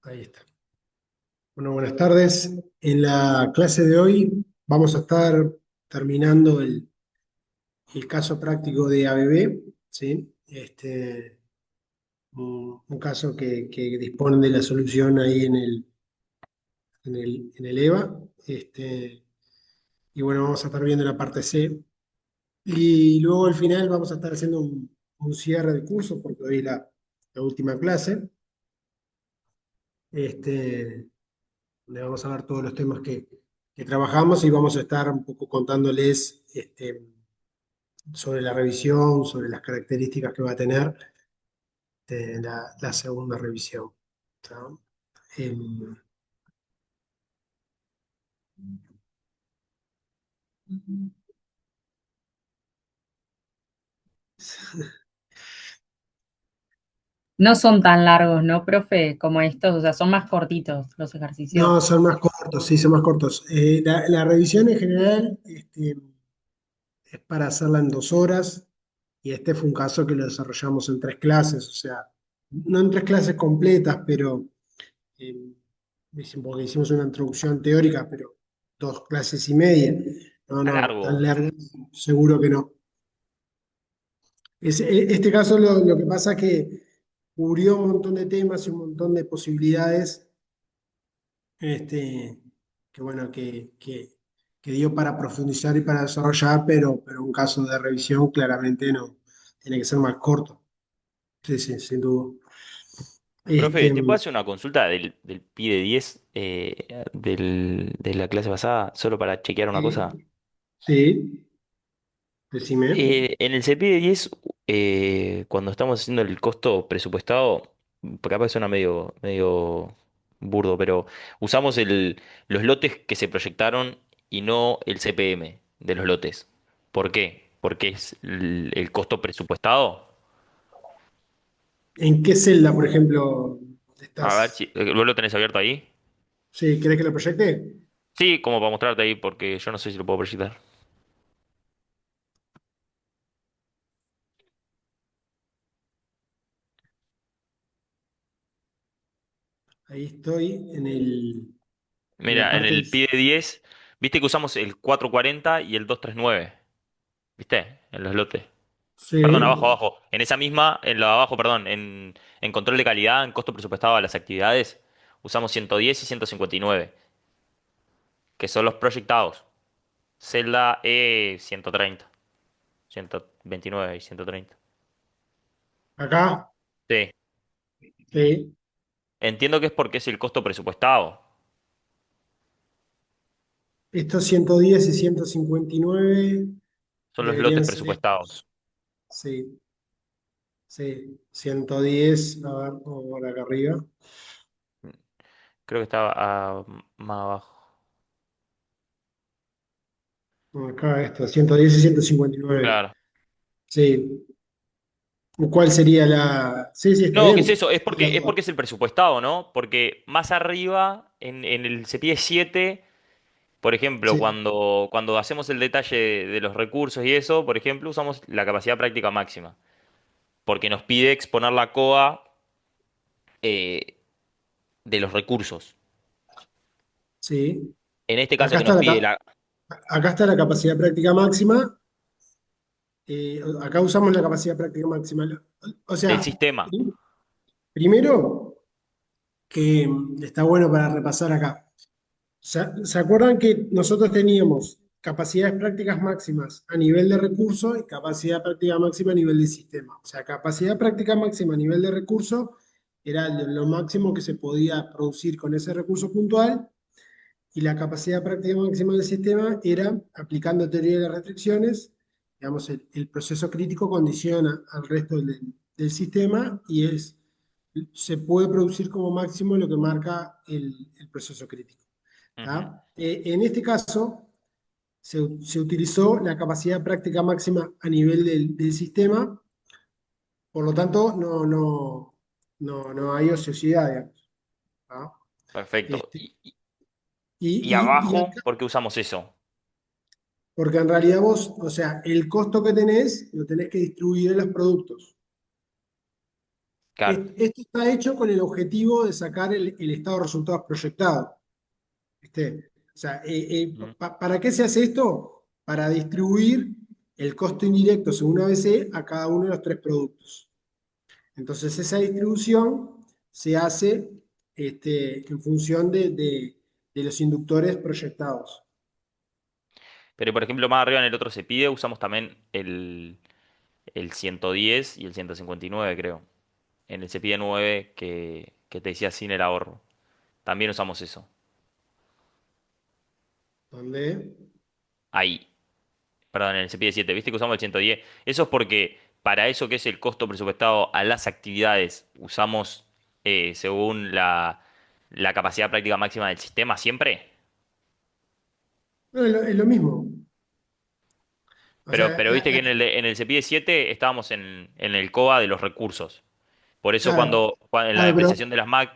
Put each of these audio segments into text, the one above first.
Ahí está. Bueno, buenas tardes. En la clase de hoy vamos a estar terminando el caso práctico de ABB, ¿sí? Un caso que dispone de la solución ahí en el EVA. Y bueno, vamos a estar viendo la parte C. Y luego al final vamos a estar haciendo un cierre de curso, porque hoy es la última clase. Este, Donde vamos a ver todos los temas que trabajamos y vamos a estar un poco contándoles sobre la revisión, sobre las características que va a tener la segunda revisión. ¿Tá? Em, No son tan largos, ¿no, profe? Como estos, o sea, son más cortitos los ejercicios. no, son más cortos, sí, son más cortos. La revisión en general es para hacerla en 2 horas y este fue un caso que lo desarrollamos en 3 clases, o sea, no en 3 clases completas, pero eh, porque hicimos una introducción teórica, pero 2 clases y media. No, Está no, tan largo. largo, seguro que no. Este caso lo que pasa es que cubrió un montón de temas y un montón de posibilidades, este, que bueno, que dio para profundizar y para desarrollar, pero un caso de revisión claramente no, tiene que ser más corto. Sí, sí, sin duda. Profe, Este, ¿te puedo hacer una consulta del PI de 10 de la clase pasada, solo para chequear una cosa? sí, sí, decime. En el CPI de 10, cuando estamos haciendo el costo presupuestado, capaz suena medio burdo, pero usamos los lotes que se proyectaron y no el CPM de los lotes. ¿Por qué? Porque es el costo presupuestado. ¿En qué celda, por ejemplo, A ver estás? si vos lo tenés abierto ahí. Sí, ¿querés que lo proyecte? Sí, como para mostrarte ahí, porque yo no sé si lo puedo proyectar. Ahí estoy en la Mira, en parte de... el PIE 10, viste que usamos el 440 y el 239, ¿viste? En los lotes. Perdón, abajo, Sí, abajo. En esa misma, en lo de abajo, perdón, en control de calidad, en costo presupuestado a las actividades, usamos 110 y 159, que son los proyectados. Celda E 130, 129 y 130. acá, Sí. sí. Entiendo que es porque es el costo presupuestado. Estos 110 y 159 Son los lotes deberían ser estos. presupuestados. Sí, sí. 110, a ver, vamos por acá arriba. Creo que estaba más abajo. Acá esto, 110 y 159. Claro. Sí. ¿Cuál sería la...? Sí, sí, está No, ¿qué es bien. eso? Es Es la porque, es duda. porque es el presupuestado, ¿no? Porque más arriba, en el CPI 7, por ejemplo, Sí, cuando hacemos el detalle de los recursos y eso, por ejemplo, usamos la capacidad práctica máxima, porque nos pide exponer la COA eh, de los recursos. sí. En este caso Acá que está nos pide la, acá está la capacidad práctica máxima. Acá usamos la capacidad práctica máxima. O del sea, sistema. primero que está bueno para repasar acá. ¿Se acuerdan que nosotros teníamos capacidades prácticas máximas a nivel de recurso y capacidad práctica máxima a nivel de sistema? O sea, capacidad práctica máxima a nivel de recurso era lo máximo que se podía producir con ese recurso puntual y la capacidad práctica máxima del sistema era, aplicando teoría de las restricciones, digamos, el proceso crítico condiciona al resto del sistema y se puede producir como máximo lo que marca el proceso crítico. Ujú. ¿Tá? En este caso, se utilizó la capacidad práctica máxima a nivel del sistema, por lo tanto, no hay ociosidad, digamos. ¿Tá? Perfecto. Este, Y y abajo, acá, ¿por qué usamos eso? porque en realidad vos, o sea, el costo que tenés lo tenés que distribuir en los productos. Claro. Esto está hecho con el objetivo de sacar el estado de resultados proyectado. ¿Viste? O sea, Ujú. ¿para qué se hace esto? Para distribuir el costo indirecto según ABC a cada uno de los tres productos. Entonces, esa distribución se hace en función de los inductores proyectados. Pero por ejemplo, más arriba en el otro se pide, usamos también el 110 y el 159 creo. En el cepille 9 que te decía sin el ahorro. También usamos eso. Donde, Ahí. Perdón, en el cepille 7. ¿Viste que usamos el 110? Eso es porque para eso que es el costo presupuestado a las actividades, usamos según la capacidad práctica máxima del sistema siempre. no, es lo mismo. O sea, Pero viste que en el cepille 7 estábamos en el COA de los recursos. Por eso claro, en la claro, pero depreciación de las Mac.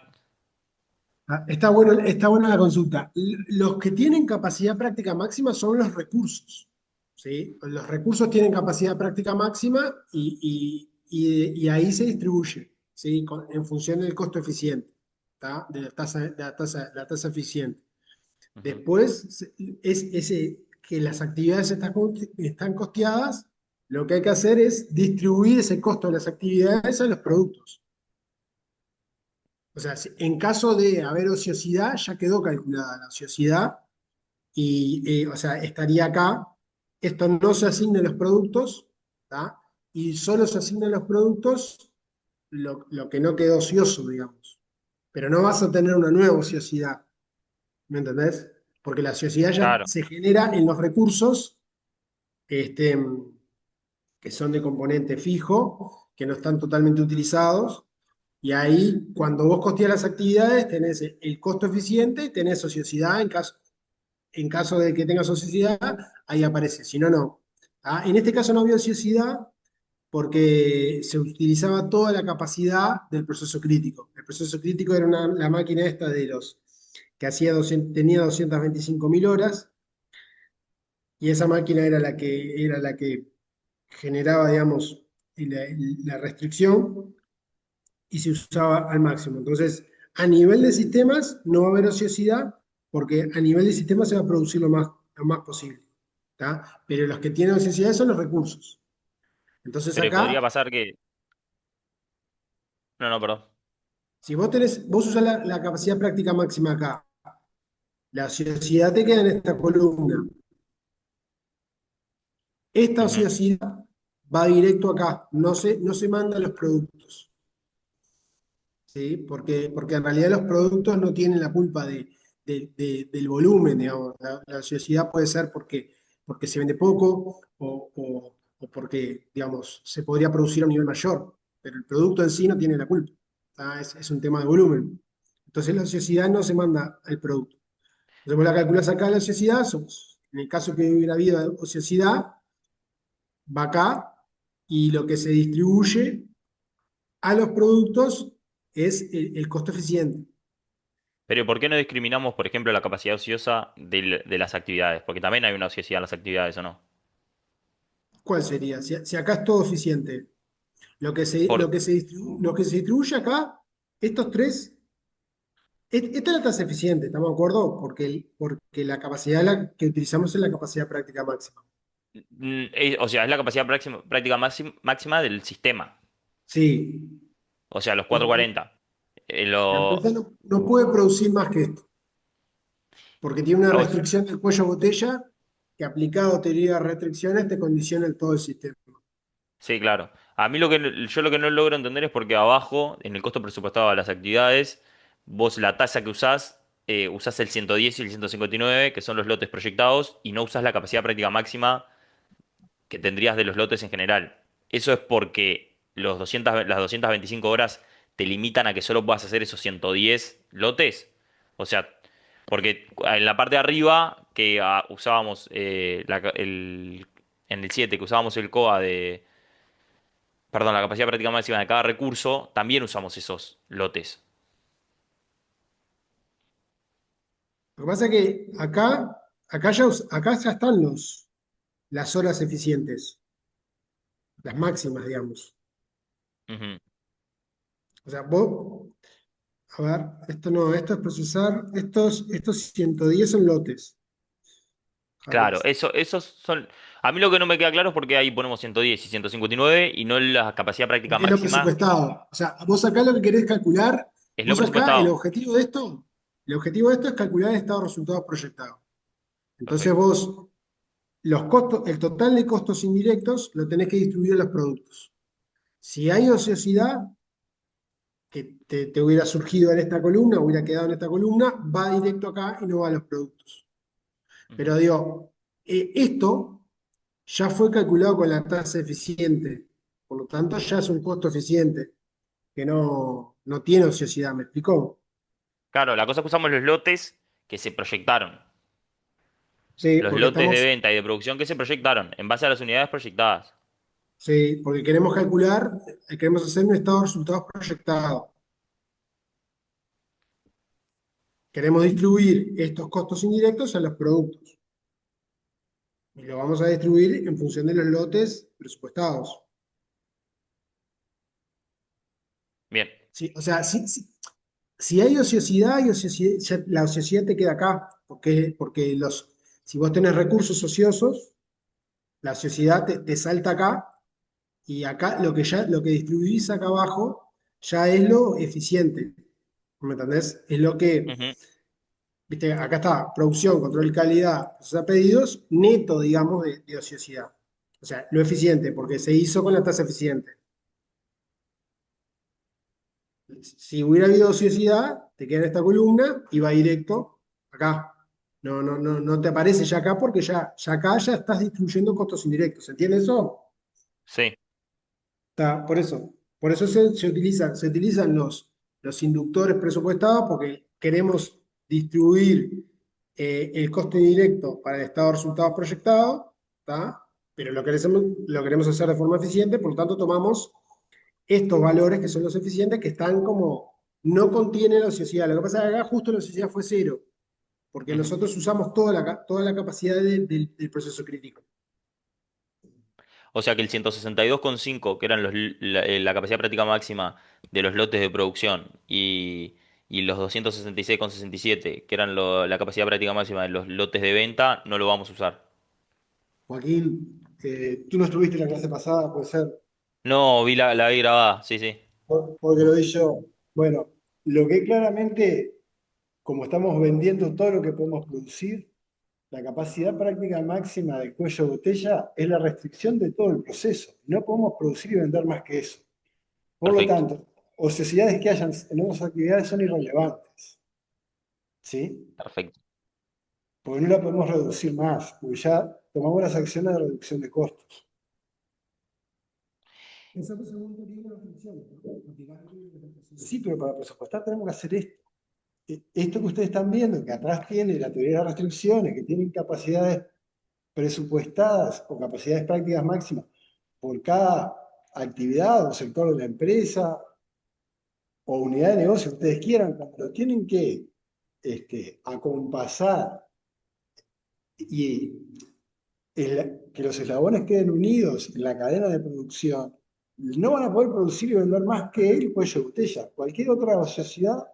está buena la consulta. Los que tienen capacidad práctica máxima son los recursos. ¿Sí? Los recursos tienen capacidad práctica máxima y ahí se distribuye, ¿sí? En función del costo eficiente, ¿tá? De la tasa eficiente. Ujú. Después, que las actividades están costeadas, lo que hay que hacer es distribuir ese costo de las actividades a los productos. O sea, en caso de haber ociosidad, ya quedó calculada la ociosidad y, o sea, estaría acá. Esto no se asigna a los productos, ¿tá? Y solo se asigna a los productos lo que no quedó ocioso, digamos. Pero no vas a tener una nueva ociosidad, ¿me entendés? Porque la ociosidad ya Claro. se genera en los recursos este, que son de componente fijo, que no están totalmente utilizados. Y ahí, cuando vos costeas las actividades, tenés el costo eficiente y tenés ociosidad. En caso de que tengas ociosidad, ahí aparece. Si no, no. ¿Ah? En este caso no había ociosidad porque se utilizaba toda la capacidad del proceso crítico. El proceso crítico era la máquina esta de los que tenía 225.000 horas y esa máquina era la que generaba, digamos, la, la restricción y se usaba al máximo. Entonces, a nivel de sistemas no va a haber ociosidad porque a nivel de sistemas se va a producir lo más posible. ¿Tá? Pero los que tienen ociosidad son los recursos. Entonces Pero podría acá, pasar que. No, no, perdón. si vos usás la capacidad práctica máxima acá, la ociosidad te queda en esta columna. Esta Ujú. ociosidad va directo acá, no se manda a los productos. ¿Sí? Porque en realidad los productos no tienen la culpa del volumen, digamos. La ociosidad puede ser porque se vende poco o porque, digamos, se podría producir a un nivel mayor, pero el producto en sí no tiene la culpa. ¿Tá? Es un tema de volumen. Entonces la ociosidad no se manda al producto. Entonces vos la calculás acá la ociosidad, en el caso que hubiera habido ociosidad, va acá y lo que se distribuye a los productos es el costo eficiente. Pero ¿por qué no discriminamos, por ejemplo, la capacidad ociosa de las actividades? Porque también hay una ociosidad en las actividades, ¿o no? ¿Cuál sería? Si acá es todo eficiente. Por, Lo que se distribuye acá, estos tres, esta es la tasa eficiente, ¿estamos de acuerdo? Porque la capacidad que utilizamos es la capacidad práctica máxima. o sea, es la capacidad práctica máxima del sistema. Sí, O sea, los porque 440. la empresa no puede producir más que esto, porque tiene una A vos- restricción del cuello botella que aplicado teoría de restricciones te condiciona el todo el sistema. sí, claro. A mí yo lo que no logro entender es porque abajo, en el costo presupuestado de las actividades, vos la tasa que usás, usás el 110 y el 159, que son los lotes proyectados, y no usás la capacidad práctica máxima que tendrías de los lotes en general. Eso es porque las 225 horas te limitan a que solo puedas hacer esos 110 lotes. O sea, porque en la parte de arriba que usábamos en el 7 que usábamos el COA perdón, la capacidad práctica máxima de cada recurso, también usamos esos lotes. Lo que pasa es que acá ya están las horas eficientes, las máximas, digamos. Ujú. O sea, vos, a ver, esto no, esto es procesar, estos 110 son lotes. A ver, Claro, esos son... A mí lo que no me queda claro es por qué ahí ponemos 110 y 159 y no la capacidad práctica porque es lo máxima. presupuestado. O sea, vos acá lo que querés calcular, Es lo vos acá presupuestado. el objetivo de esto es calcular el estado de resultados proyectados. Entonces Perfecto. vos, los costos, el total de costos indirectos lo tenés que distribuir en los productos. Si hay ociosidad que te hubiera surgido en esta columna, hubiera quedado en esta columna, va directo acá y no va a los productos. Pero Ujú. digo, esto ya fue calculado con la tasa eficiente, por lo tanto ya es un costo eficiente que no tiene ociosidad, ¿me explicó? Claro, la cosa es que usamos los lotes que se proyectaron. Sí, Los porque lotes de estamos, venta y de producción que se proyectaron en base a las unidades proyectadas. sí, porque queremos calcular, queremos hacer un estado de resultados proyectado. Queremos distribuir estos costos indirectos a los productos y lo vamos a distribuir en función de los lotes presupuestados. Bien. Sí, o sea, si hay ociosidad, la ociosidad te queda acá, porque si vos tenés recursos ociosos, la ociosidad te salta acá y acá lo que distribuís acá abajo ya es lo eficiente. ¿Me entendés? Es lo que, Ujú. viste, acá está, producción, control de calidad, proceso de pedidos, neto, digamos, de ociosidad. O sea, lo eficiente, porque se hizo con la tasa eficiente. Si hubiera habido ociosidad, te queda en esta columna y va directo acá. No te aparece ya acá porque ya acá ya estás distribuyendo costos indirectos. ¿Entiendes eso? Sí. Está, por eso se utilizan los inductores presupuestados porque queremos distribuir el costo indirecto para el estado de resultados proyectado, ¿tá? Pero lo queremos hacer de forma eficiente, por lo tanto tomamos estos valores que son los eficientes que están como, no contienen la ociosidad. Lo que pasa es que acá justo la ociosidad fue cero, porque Ujú. nosotros usamos toda la capacidad del proceso crítico. O sea que el 162,5, que eran la capacidad práctica máxima de los lotes de producción, y los 266,67, que eran la capacidad práctica máxima de los lotes de venta, no lo vamos a usar. Joaquín, tú no estuviste en la clase pasada, puede ser, No, la vi grabada, sí, sí. porque lo di yo. Bueno, lo que claramente, como estamos vendiendo todo lo que podemos producir, la capacidad práctica máxima del cuello de botella es la restricción de todo el proceso. No podemos producir y vender más que eso. Por lo Perfecto, tanto, ociosidades que hayan en otras actividades son irrelevantes, ¿sí? perfecto. Porque no la podemos reducir más, porque ya tomamos las acciones de reducción de costos. Esa es la segunda teoría de la restricción, ¿no? Sí, pero para presupuestar tenemos que hacer esto. Esto que ustedes están viendo, que atrás tiene la teoría de las restricciones, que tienen capacidades presupuestadas o capacidades prácticas máximas por cada actividad o sector de la empresa o unidad de negocio que ustedes quieran, cuando lo tienen que acompasar y que los eslabones queden unidos en la cadena de producción, no van a poder producir y vender más que el cuello de botella. Cualquier otra sociedad,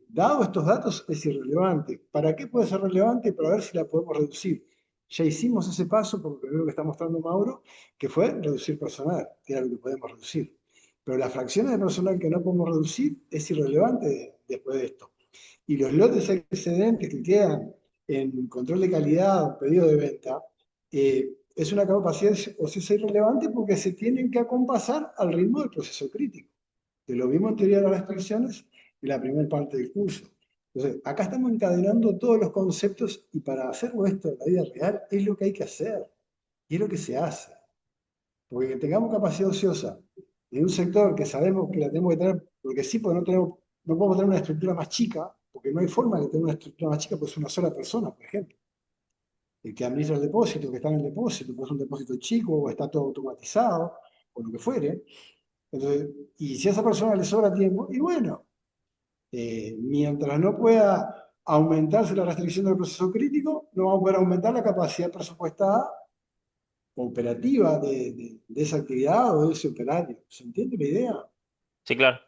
dado estos datos, es irrelevante. ¿Para qué puede ser relevante? Para ver si la podemos reducir. Ya hicimos ese paso, por lo primero que está mostrando Mauro, que fue reducir personal, que era lo que podemos reducir. Pero las fracciones de personal que no podemos reducir es irrelevante después de esto. Y los lotes excedentes que quedan en control de calidad o pedido de venta, es una capacidad ociosa irrelevante porque se tienen que acompasar al ritmo del proceso crítico. De lo mismo en teoría de las restricciones en la primera parte del curso. Entonces, acá estamos encadenando todos los conceptos y para hacerlo esto en la vida real es lo que hay que hacer y es lo que se hace. Porque que tengamos capacidad ociosa en un sector que sabemos que la tenemos que tener, porque sí, porque no podemos tener una estructura más chica, porque no hay forma de tener una estructura más chica, pues es una sola persona, por ejemplo. El que administra el depósito, que está en el depósito, pues es un depósito chico, o está todo automatizado, o lo que fuere. Entonces, y si a esa persona le sobra tiempo, y bueno, mientras no pueda aumentarse la restricción del proceso crítico, no vamos a poder aumentar la capacidad presupuestada operativa de esa actividad o de ese operario. ¿Se entiende la idea? Sí, claro.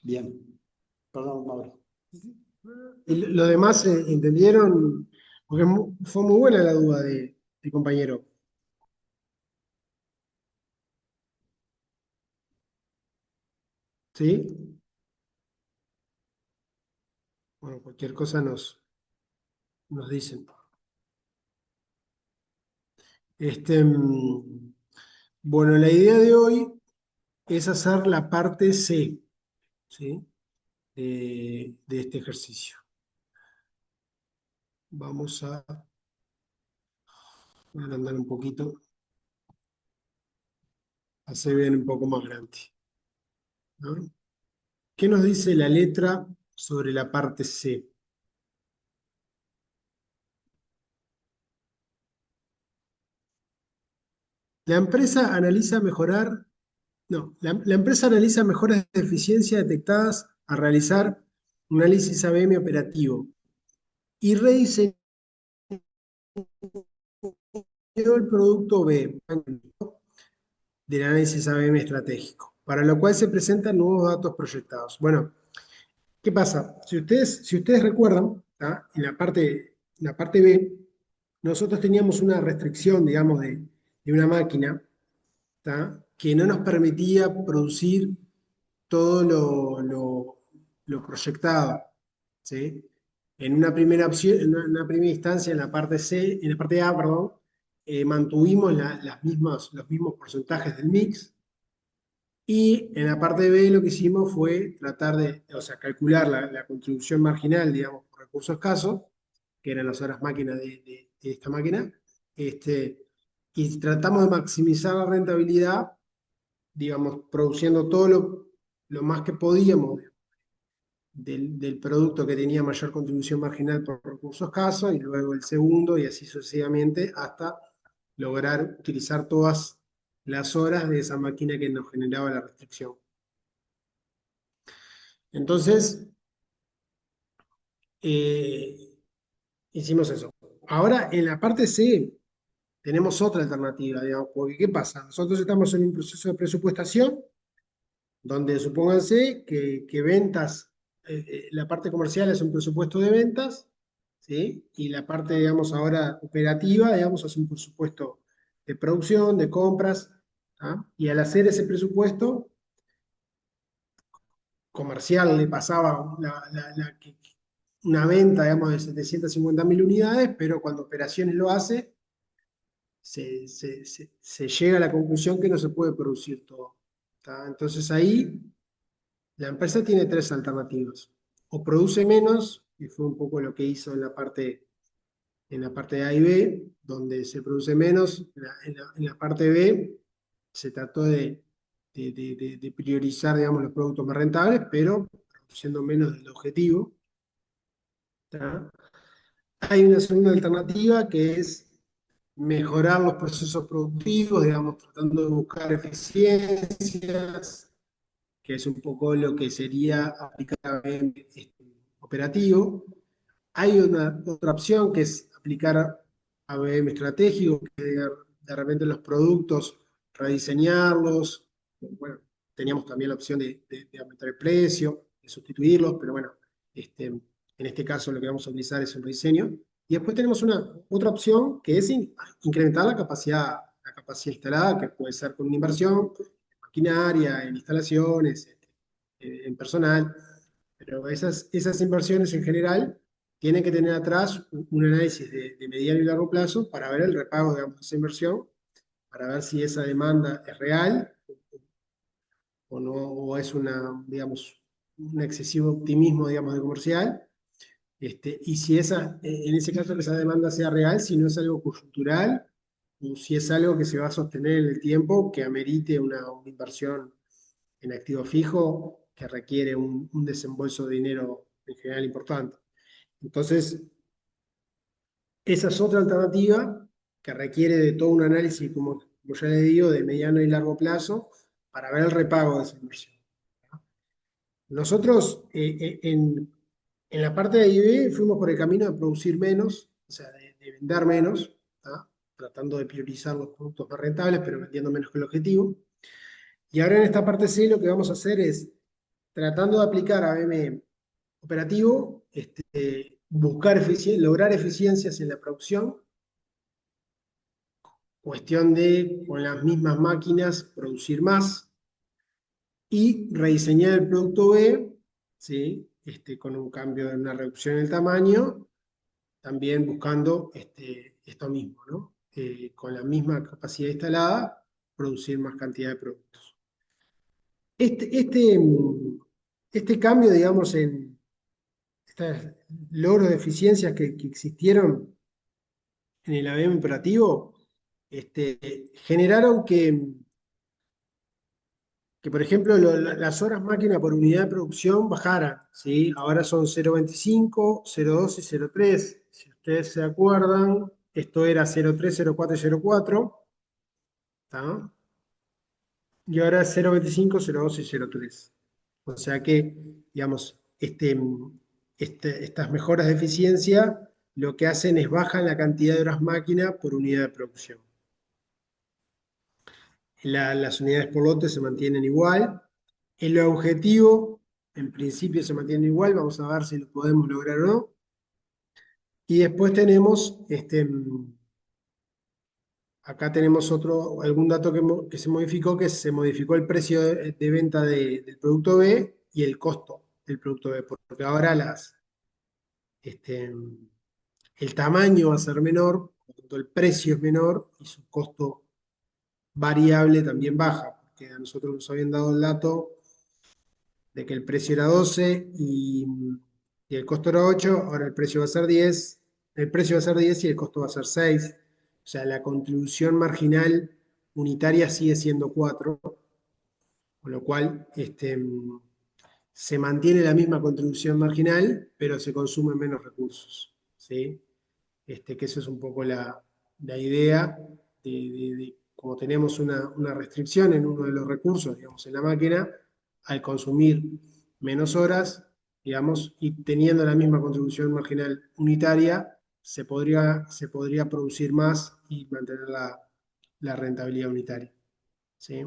Bien, perdón, Mauro. ¿Y lo demás entendieron? Porque fue muy buena la duda de compañero. ¿Sí? Bueno, cualquier cosa nos dicen. Bueno, la idea de hoy es hacer la parte C, ¿sí? De este ejercicio. Vamos a agrandar un poquito, hacer bien un poco más grande, ¿no? ¿Qué nos dice la letra sobre la parte C? La empresa analiza mejorar, no, la empresa analiza mejoras de eficiencia detectadas al realizar un análisis ABM operativo y rediseñó el producto B del análisis ABM estratégico, para lo cual se presentan nuevos datos proyectados. Bueno, ¿qué pasa? Si ustedes recuerdan, ¿tá? En la parte B, nosotros teníamos una restricción, digamos, de una máquina, ¿tá? Que no nos permitía producir todo lo proyectado, ¿sí? En una primera opción, en una primera instancia, en la parte C, en la parte A, perdón, mantuvimos los mismos porcentajes del mix, y en la parte B lo que hicimos fue tratar de, o sea, calcular la contribución marginal, digamos, por recursos escasos, que eran las horas máquinas de esta máquina, y tratamos de maximizar la rentabilidad, digamos, produciendo todo lo más que podíamos del producto que tenía mayor contribución marginal por recursos escasos, y luego el segundo, y así sucesivamente, hasta lograr utilizar todas las horas de esa máquina que nos generaba la restricción. Entonces, eh, hicimos eso. Ahora, en la parte C, tenemos otra alternativa, digamos, porque ¿qué pasa? Nosotros estamos en un proceso de presupuestación donde supónganse que ventas, la parte comercial es un presupuesto de ventas, ¿sí? Y la parte, digamos, ahora operativa, digamos, es un presupuesto de producción, de compras, ¿ah? Y al hacer ese presupuesto comercial le pasaba una venta, digamos, de 750.000 unidades, pero cuando operaciones lo hace, se llega a la conclusión que no se puede producir todo, ¿tá? Entonces ahí la empresa tiene tres alternativas. O produce menos, que fue un poco lo que hizo en la parte A y B, donde se produce menos. En la parte B se trató de priorizar, digamos, los productos más rentables, pero produciendo menos del objetivo, ¿tá? Hay una segunda alternativa que es mejorar los procesos productivos, digamos, tratando de buscar eficiencias, que es un poco lo que sería aplicar en operativo. Hay otra opción que es aplicar ABM estratégico, que de repente los productos, rediseñarlos. Bueno, teníamos también la opción de aumentar el precio, de sustituirlos, pero bueno, en este caso lo que vamos a utilizar es un rediseño. Y después tenemos otra opción que es incrementar la capacidad instalada, que puede ser con una inversión en maquinaria, en instalaciones, en personal. Pero esas inversiones en general tienen que tener atrás un análisis de mediano y largo plazo para ver el repago, digamos, de esa inversión, para ver si esa demanda es real o no, o es digamos, un excesivo optimismo, digamos, de comercial. Y si en ese caso que esa demanda sea real, si no es algo coyuntural, o si es algo que se va a sostener en el tiempo, que amerite una inversión en activo fijo, que requiere un desembolso de dinero en general importante. Entonces, esa es otra alternativa que requiere de todo un análisis, como ya le digo, de mediano y largo plazo para ver el repago de esa inversión. Nosotros, en la parte de IB, fuimos por el camino de producir menos, o sea, de vender menos, ¿tá? Tratando de priorizar los productos más rentables, pero vendiendo menos que el objetivo. Y ahora en esta parte C lo que vamos a hacer es tratando de aplicar a BM operativo, buscar lograr eficiencias en la producción, cuestión de con las mismas máquinas producir más y rediseñar el producto B, ¿sí? Con un cambio en una reducción en el tamaño, también buscando esto mismo, ¿no? Con la misma capacidad instalada, producir más cantidad de productos. Este cambio, digamos, en estos logros de eficiencias que existieron en el ABM operativo, generaron que, por ejemplo, las horas máquina por unidad de producción bajaran, ¿sí? Ahora son 0,25, 0,2 y 0,3. Si ustedes se acuerdan, esto era 0,3, 0,4 y 0,4, ¿tá? Y ahora es 0,25, 0,2 y 0,3. O sea que, digamos, estas mejoras de eficiencia lo que hacen es bajan la cantidad de horas máquina por unidad de producción. Las unidades por lote se mantienen igual. El objetivo, en principio, se mantiene igual. Vamos a ver si lo podemos lograr o no. Y después tenemos, acá tenemos algún dato que se modificó, que se modificó el precio de venta del producto B y el costo del producto B, porque ahora este, el tamaño va a ser menor, por lo tanto el precio es menor y su costo variable también baja, porque a nosotros nos habían dado el dato de que el precio era 12 y el costo era 8, ahora el precio va a ser 10, el precio va a ser 10 y el costo va a ser 6. O sea, la contribución marginal unitaria sigue siendo 4, con lo cual se mantiene la misma contribución marginal, pero se consumen menos recursos, ¿sí? Que eso es un poco la idea de como tenemos una restricción en uno de los recursos, digamos, en la máquina, al consumir menos horas, digamos, y teniendo la misma contribución marginal unitaria, se podría producir más y mantener la rentabilidad unitaria. ¿Sí?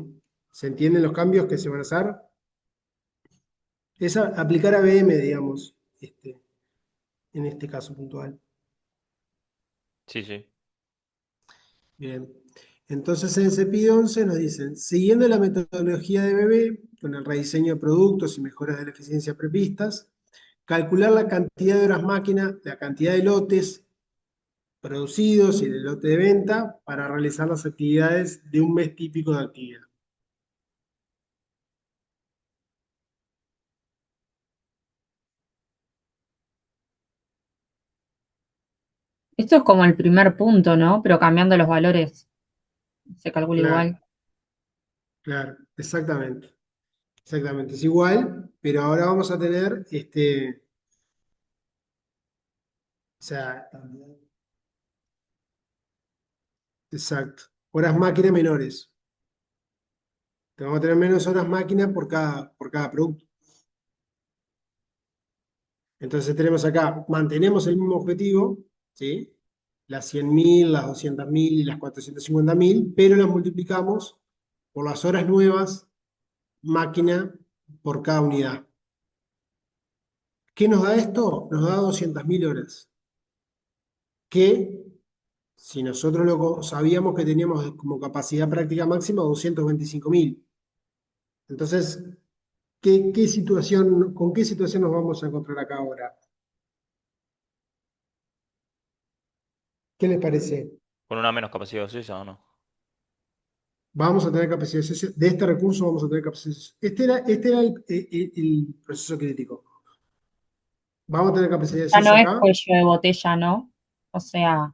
¿Se entienden los cambios que se van a hacer? Es aplicar ABM, digamos, en este caso puntual. Sí, sí. Bien. Entonces en CPI 11 nos dicen, siguiendo la metodología de BB, con el rediseño de productos y mejoras de la eficiencia previstas, calcular la cantidad de horas máquina, la cantidad de lotes producidos y el lote de venta para realizar las actividades de un mes típico de actividad. Esto es como el primer punto, ¿no? Pero cambiando los valores se calcula Claro, igual. claro, exactamente. Exactamente, es igual, pero ahora vamos a tener, o sea, exacto, horas máquina menores. Vamos a tener menos horas máquina por cada producto. Entonces tenemos acá, mantenemos el mismo objetivo, ¿sí? Las 100.000, las 200.000 y las 450.000, pero las multiplicamos por las horas nuevas máquina por cada unidad. ¿Qué nos da esto? Nos da 200.000 horas, que si nosotros sabíamos que teníamos como capacidad práctica máxima 225.000. Entonces, ¿con qué situación nos vamos a encontrar acá ahora? ¿Qué les parece? ¿Con una menos capacidad ociosa o no? Vamos a tener capacidad de este recurso vamos a tener capacidad. Este era el proceso crítico. Vamos a tener capacidad Ya no ociosa es acá. cuello de botella, ¿no? O sea,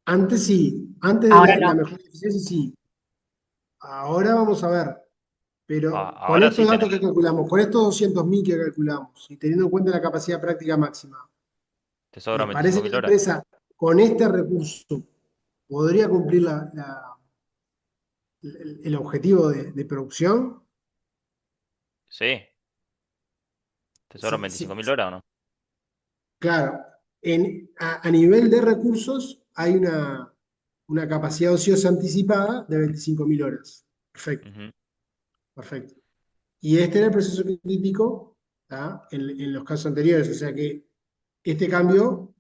Antes sí, antes de ahora la no. mejor eficiencia sí. Ahora vamos a ver. Pero con Ahora sí estos datos tenemos. que calculamos, con estos 200.000 que calculamos, y teniendo en cuenta la capacidad práctica máxima, Te sobran ¿les 25 parece que mil la horas. empresa con este recurso podría cumplir el objetivo de producción? Sí, te sobran Sí, 25 sí, mil horas o no. claro, a nivel de recursos hay una capacidad ociosa anticipada de 25.000 horas. Perfecto, Ujú. perfecto. Y este era el proceso crítico, ¿tá? En los casos anteriores. O sea que este cambio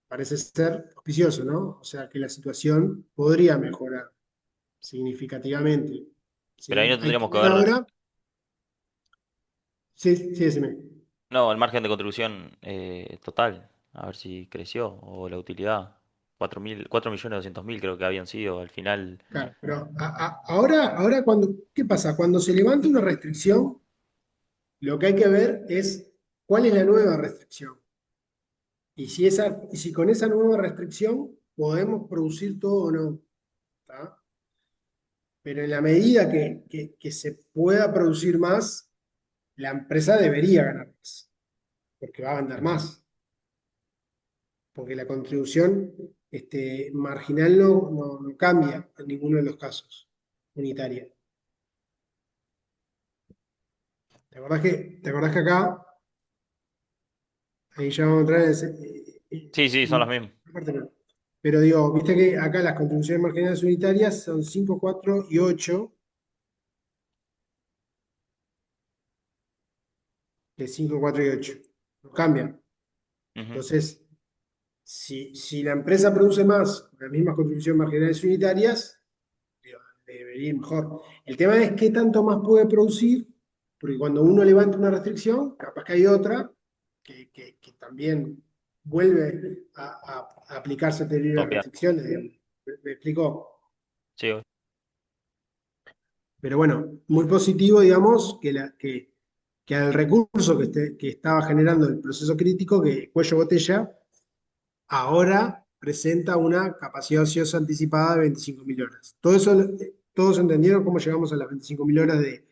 parece ser auspicioso, ¿no? O sea que la situación podría mejorar significativamente. Pero ahí ¿Sí? no Hay que tendríamos que ver ver, ahora. Sí, sí, decime. no, el margen de contribución total, a ver si creció, o la utilidad. 4.200.000 creo que habían sido al final. Claro, pero ahora ¿qué pasa? Cuando se levanta una restricción, lo que hay que ver es cuál es la nueva restricción. Y si con esa nueva restricción podemos producir todo o no. ¿Tá? Pero en la medida que se pueda producir más, la empresa debería ganar más, porque va a vender más, porque la contribución marginal no cambia en ninguno de los casos, unitaria. ¿Te acordás que acá, ahí ya vamos a entrar en Sí, sí, son las esa mismas. parte, pero digo, viste que acá las contribuciones marginales unitarias son 5 4 y 8, de 5 4 y 8 no cambian. Ujú. Entonces, si la empresa produce más con las mismas contribuciones marginales unitarias, digo, debería ir mejor. El tema es qué tanto más puede producir, porque cuando uno levanta una restricción, capaz que hay otra que también vuelve a aplicarse determinadas Copiar. restricciones, digamos. ¿Me explico? Sí, Pero bueno, muy positivo, digamos, que al recurso que estaba generando el proceso crítico, que cuello botella, ahora presenta una capacidad ociosa anticipada de 25.000 horas. Todo eso, todos entendieron cómo llegamos a las 25.000 horas de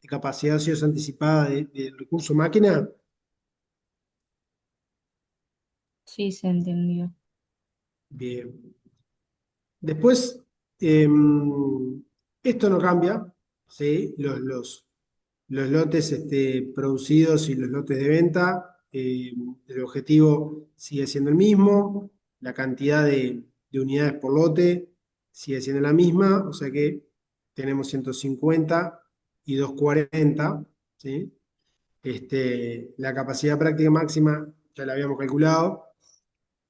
capacidad ociosa anticipada del recurso máquina. Sí, se entendió. Bien. Después, esto no cambia, ¿sí? Los lotes producidos y los lotes de venta, el objetivo sigue siendo el mismo, la cantidad de unidades por lote sigue siendo la misma, o sea que tenemos 150 y 240, ¿sí? La capacidad práctica máxima ya la habíamos calculado,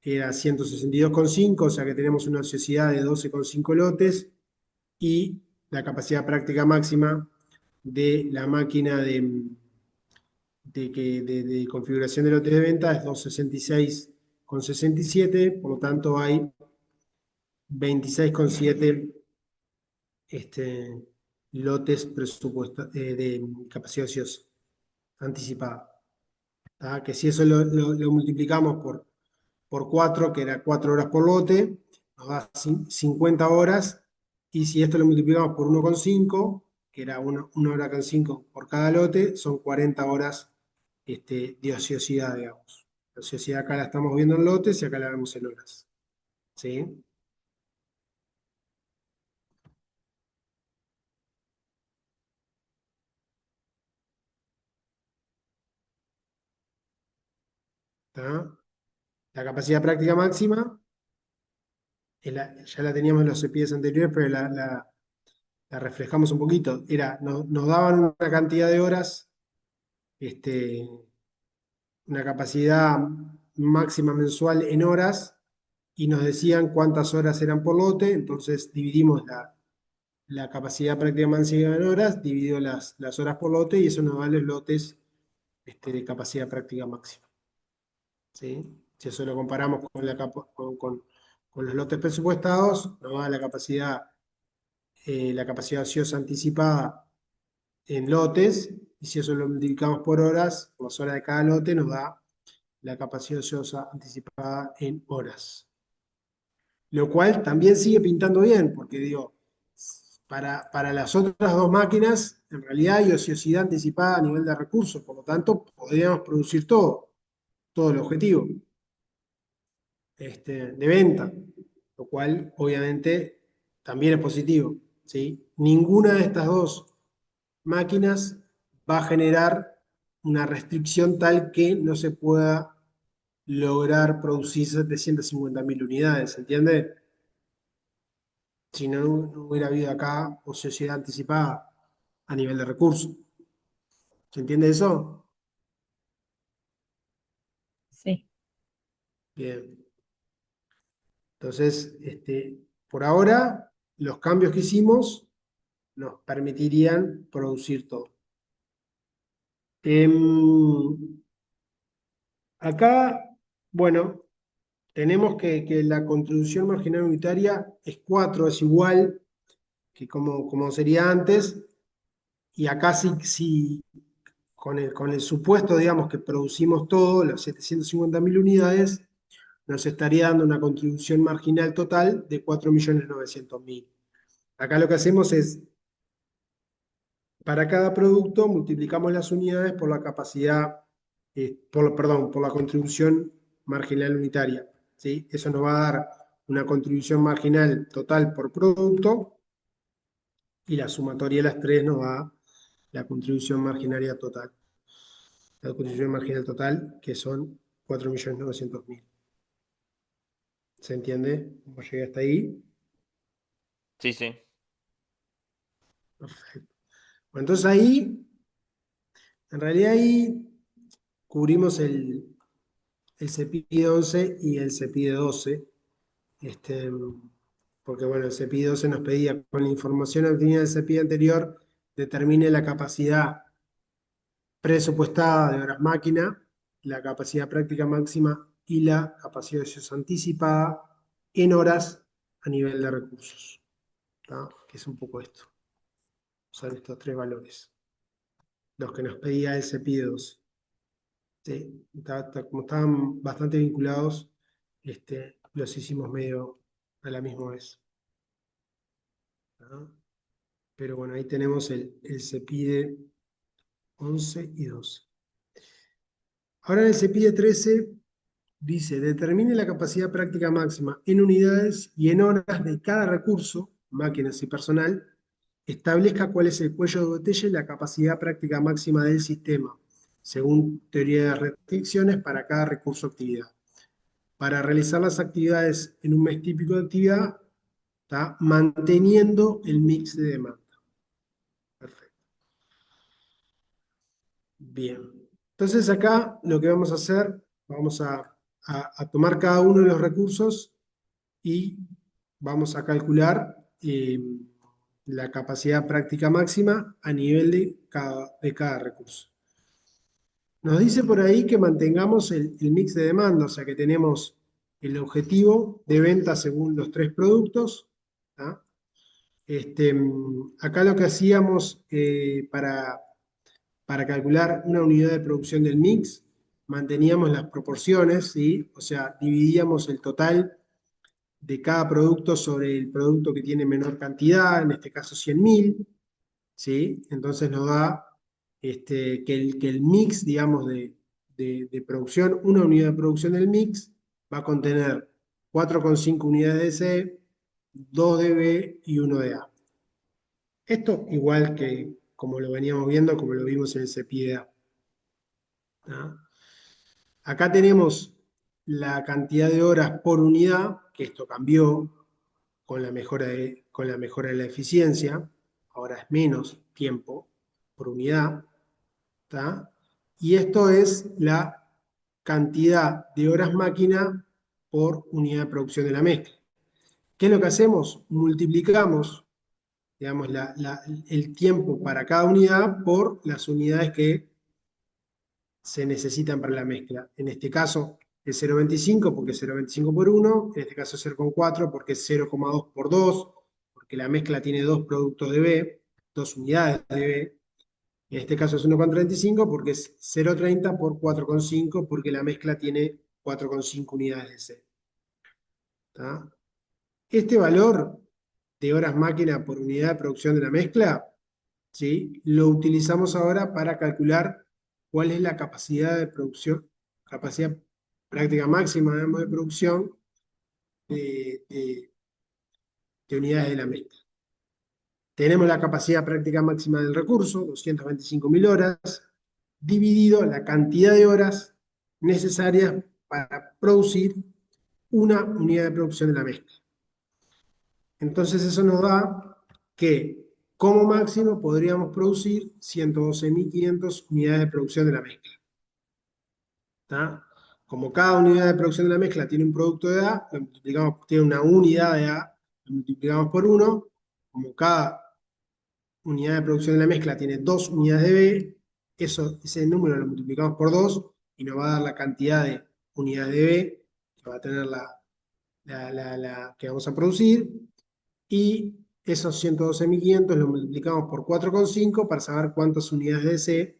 era 162,5, o sea que tenemos una ociosidad de 12,5 lotes y la capacidad práctica máxima de la máquina de configuración de lotes de venta es 266,67, por lo tanto hay 26,7 lotes de capacidad ociosa anticipada. ¿Tá? Que si eso lo multiplicamos por 4, que era 4 horas por lote, nos da 50 horas, y si esto lo multiplicamos por 1,5, que era 1 hora con 5 por cada lote, son 40 horas de ociosidad, digamos. La ociosidad acá la estamos viendo en lotes y acá la vemos en horas. ¿Sí? ¿Tá? La capacidad práctica máxima, ya la teníamos en los EPIs anteriores, pero la reflejamos un poquito. Nos daban una cantidad de horas, este, una capacidad máxima mensual en horas, y nos decían cuántas horas eran por lote, entonces dividimos la capacidad práctica máxima en horas, dividido las horas por lote, y eso nos da los lotes de capacidad práctica máxima. ¿Sí? Si eso lo comparamos con los lotes presupuestados, nos da la capacidad ociosa anticipada en lotes, y si eso lo multiplicamos por horas, por las horas de cada lote, nos da la capacidad ociosa anticipada en horas. Lo cual también sigue pintando bien, porque digo, para las otras dos máquinas, en realidad hay ociosidad anticipada a nivel de recursos, por lo tanto, podríamos producir todo el objetivo de venta, lo cual obviamente también es positivo. ¿Sí? Ninguna de estas dos máquinas va a generar una restricción tal que no se pueda lograr producir 750.000 unidades, ¿entiende? Si no hubiera habido acá ociosidad anticipada a nivel de recursos. ¿Se entiende eso? Sí. Bien. Entonces, por ahora, los cambios que hicimos nos permitirían producir todo. Em, Acá, bueno, tenemos que la contribución marginal unitaria es 4, es igual que como sería antes, y acá sí con el supuesto, digamos, que producimos todo, las 750.000 unidades, nos estaría dando una contribución marginal total de 4.900.000. Acá lo que hacemos es, para cada producto, multiplicamos las unidades por la capacidad, perdón, por la contribución marginal unitaria, ¿sí? Eso nos va a dar una contribución marginal total por producto y la sumatoria de las tres nos da la contribución marginaria total. La contribución marginal total, que son 4.900.000. ¿Se entiende cómo llegué hasta ahí? Sí, sí. Perfecto. Bueno, entonces ahí, en realidad ahí cubrimos el CPI 11 y el CPI 12, este, porque bueno, el CPI 12 nos pedía con la información obtenida del CPI anterior, determine la capacidad presupuestada de horas máquina, la capacidad práctica máxima y la capacidad de ocioso anticipada en horas a nivel de recursos, ¿tá? Que es un poco esto. Son estos tres valores, los que nos pedía el CPI 12. Sí, como estaban bastante vinculados, los hicimos medio a la misma vez, ¿no? Pero bueno, ahí tenemos el CEPIDE 11 y 12. Ahora en el CEPIDE 13 dice, determine la capacidad práctica máxima en unidades y en horas de cada recurso, máquinas y personal, establezca cuál es el cuello de botella y la capacidad práctica máxima del sistema, según teoría de restricciones para cada recurso o actividad. Para realizar las actividades en un mes típico de actividad, ¿tá? Manteniendo el mix de demanda. Perfecto. Bien. Entonces acá lo que vamos a hacer, vamos a tomar cada uno de los recursos y vamos a calcular la capacidad práctica máxima a nivel de cada recurso. Nos dice por ahí que mantengamos el mix de demanda, o sea que tenemos el objetivo de venta según los tres productos. ¿Tá? Acá lo que hacíamos para calcular una unidad de producción del mix, manteníamos las proporciones, ¿sí? O sea, dividíamos el total de cada producto sobre el producto que tiene menor cantidad, en este caso 100.000, ¿sí? Entonces nos da que el mix, digamos, de producción, una unidad de producción del mix va a contener 4,5 unidades de C, 2 de B y 1 de A. Esto igual que como lo veníamos viendo, como lo vimos en el CPIDA. ¿Ah? Acá tenemos la cantidad de horas por unidad, que esto cambió con la mejora de la eficiencia. Ahora es menos tiempo por unidad. ¿Tá? Y esto es la cantidad de horas máquina por unidad de producción de la mezcla. ¿Qué es lo que hacemos? Multiplicamos, digamos, el tiempo para cada unidad por las unidades que se necesitan para la mezcla. En este caso es 0,25 porque es 0,25 por 1, en este caso es 0,4 porque es 0,2 por 2, porque la mezcla tiene dos productos de B, dos unidades de B. En este caso es 1,35 porque es 0,30 por 4,5 porque la mezcla tiene 4,5 unidades de C. ¿Tá? Este valor de horas máquina por unidad de producción de la mezcla, ¿sí? Lo utilizamos ahora para calcular cuál es la capacidad de producción, capacidad práctica máxima de producción de, de- de unidades de la mezcla. Tenemos la capacidad práctica máxima del recurso, 225.000 horas, dividido la cantidad de horas necesarias para producir una unidad de producción de la mezcla. Entonces eso nos da que como máximo podríamos producir 112.500 unidades de producción de la mezcla. ¿Tá? Como cada unidad de producción de la mezcla tiene un producto de A, lo multiplicamos, tiene una unidad de A, lo multiplicamos por 1. Como cada unidad de producción de la mezcla tiene 2 unidades de B, ese número lo multiplicamos por 2 y nos va a dar la cantidad de unidades de B que va a tener que vamos a producir. Y esos 112.500 lo multiplicamos por 4,5 para saber cuántas unidades de C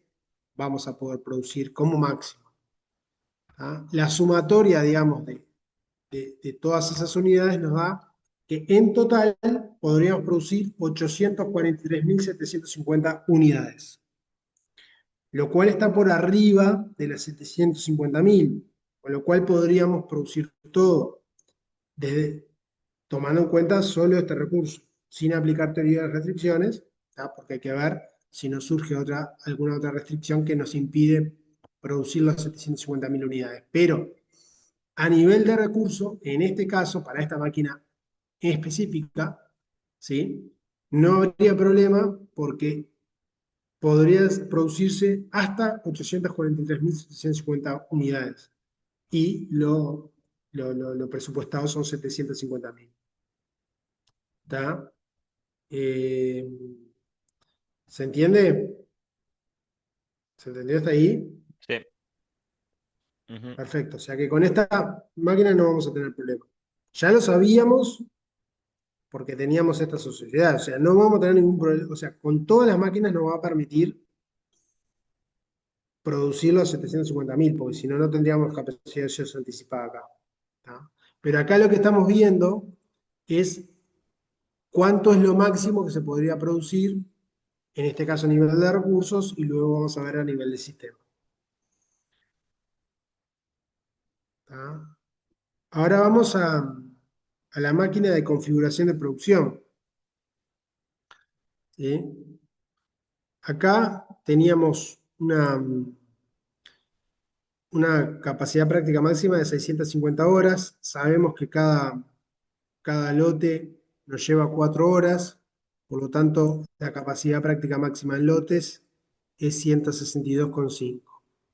vamos a poder producir como máximo. ¿Ah? La sumatoria, digamos, de todas esas unidades nos da que en total podríamos producir 843.750 unidades, lo cual está por arriba de las 750.000, con lo cual podríamos producir todo, tomando en cuenta solo este recurso, sin aplicar teoría de restricciones, ¿tá? Porque hay que ver si nos surge alguna otra restricción que nos impide producir las 750.000 unidades. Pero a nivel de recurso, en este caso, para esta máquina específica, ¿sí? No habría problema porque podría producirse hasta 843.750 unidades y lo presupuestado son 750.000. ¿Está? Eh, ¿Se entiende? ¿Se entendió hasta ahí? Sí. Ujú. Perfecto. O sea que con esta máquina no vamos a tener problema. Ya lo sabíamos porque teníamos esta sociedad. O sea, no vamos a tener ningún problema. O sea, con todas las máquinas nos va a permitir producir los 750.000, porque si no, no tendríamos capacidad de ocioso anticipada acá. ¿Tá? Pero acá lo que estamos viendo es cuánto es lo máximo que se podría producir, en este caso a nivel de recursos, y luego vamos a ver a nivel de sistema. ¿Tá? Ahora vamos a la máquina de configuración de producción. ¿Sí? Acá teníamos una capacidad práctica máxima de 650 horas. Sabemos que cada lote nos lleva 4 horas, por lo tanto, la capacidad práctica máxima en lotes es 162,5.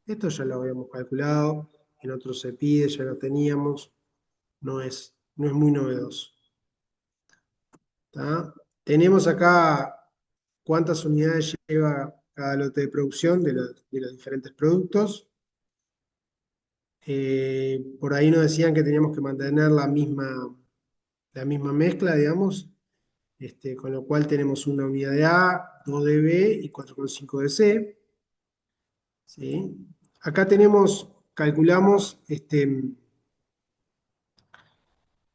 Esto ya lo habíamos calculado, en otros se pide, ya lo teníamos, no es muy novedoso. ¿Tá? Tenemos acá cuántas unidades lleva cada lote de producción de los diferentes productos. Por ahí nos decían que teníamos que mantener la misma mezcla, digamos, con lo cual tenemos una unidad de A, 2 de B y 4,5 de C. ¿Sí? Acá calculamos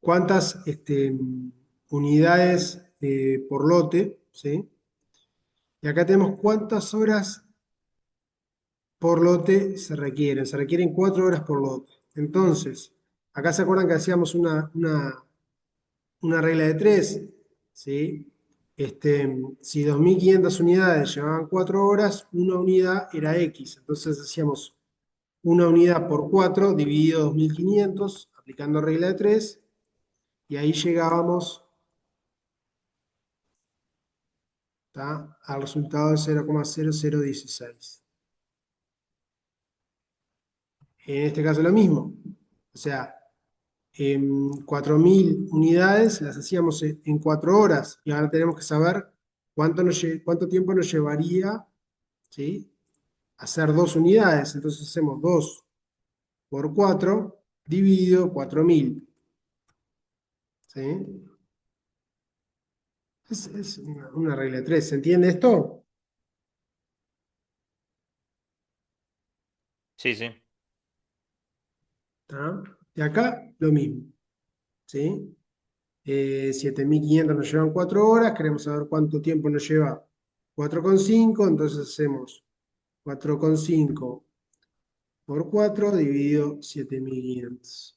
cuántas unidades por lote, ¿sí? Y acá tenemos cuántas horas por lote se requieren. Se requieren 4 horas por lote. Entonces, acá se acuerdan que hacíamos una regla de 3, ¿sí? Si 2.500 unidades llevaban 4 horas, una unidad era X. Entonces hacíamos una unidad por 4 dividido 2.500, aplicando regla de 3, y ahí llegábamos, ¿tá? Al resultado de 0,0016. En este caso lo mismo. O sea, 4.000 unidades las hacíamos en 4 horas y ahora tenemos que saber cuánto tiempo nos llevaría, ¿sí? Hacer 2 unidades. Entonces hacemos 2 por 4 dividido 4.000. ¿Sí? Es una regla de 3. ¿Se entiende esto? Sí, sí. ¿Tá? Y acá lo mismo. ¿Sí? 7.500 nos llevan 4 horas, queremos saber cuánto tiempo nos lleva 4,5, entonces hacemos 4,5 por 4 dividido 7.500.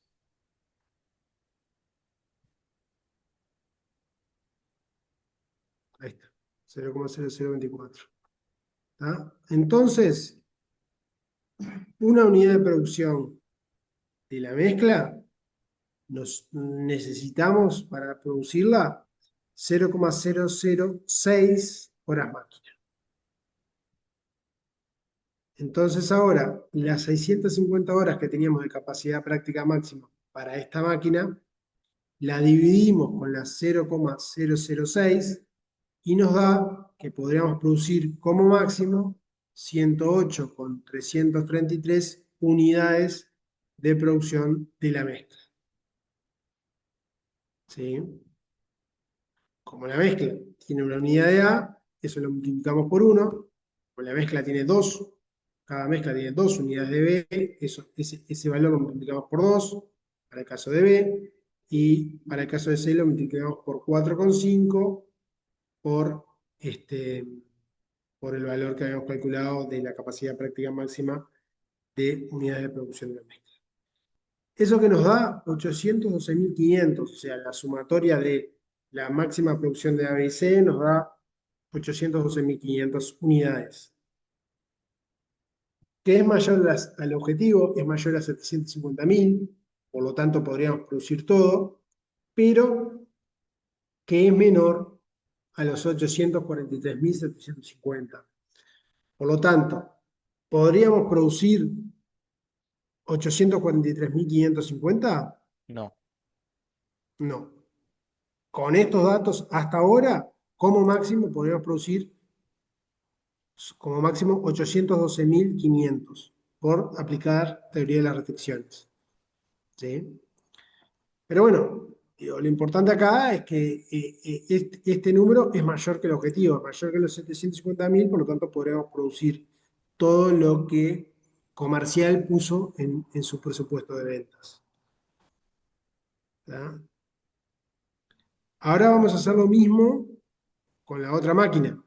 Ahí está, 0,0024. ¿Tá? Entonces, una unidad de producción de la mezcla, necesitamos para producirla 0,006 horas máquina. Entonces ahora, las 650 horas que teníamos de capacidad práctica máxima para esta máquina, la dividimos con las 0,006 y nos da que podríamos producir como máximo 108,333 unidades de producción de la mezcla. ¿Sí? Como la mezcla tiene una unidad de A, eso lo multiplicamos por 1. Como la mezcla tiene 2, cada mezcla tiene 2 unidades de B, ese valor lo multiplicamos por 2 para el caso de B, y para el caso de C lo multiplicamos por 4,5 por, este, por el valor que habíamos calculado de la capacidad práctica máxima de unidades de producción de la mezcla. Eso que nos da 812.500, o sea, la sumatoria de la máxima producción de ABC nos da 812.500 unidades, que es mayor al objetivo, es mayor a 750.000, por lo tanto podríamos producir todo, pero que es menor a los 843.750. Por lo tanto, ¿podríamos producir 843.550? No. No. Con estos datos, hasta ahora, como máximo podríamos producir como máximo 812.500 por aplicar teoría de las restricciones. ¿Sí? Pero bueno, digo, lo importante acá es que este número es mayor que el objetivo, es mayor que los 750.000, por lo tanto podríamos producir todo lo que comercial puso en su presupuesto de ventas. ¿Tá? Ahora vamos a hacer lo mismo con la otra máquina.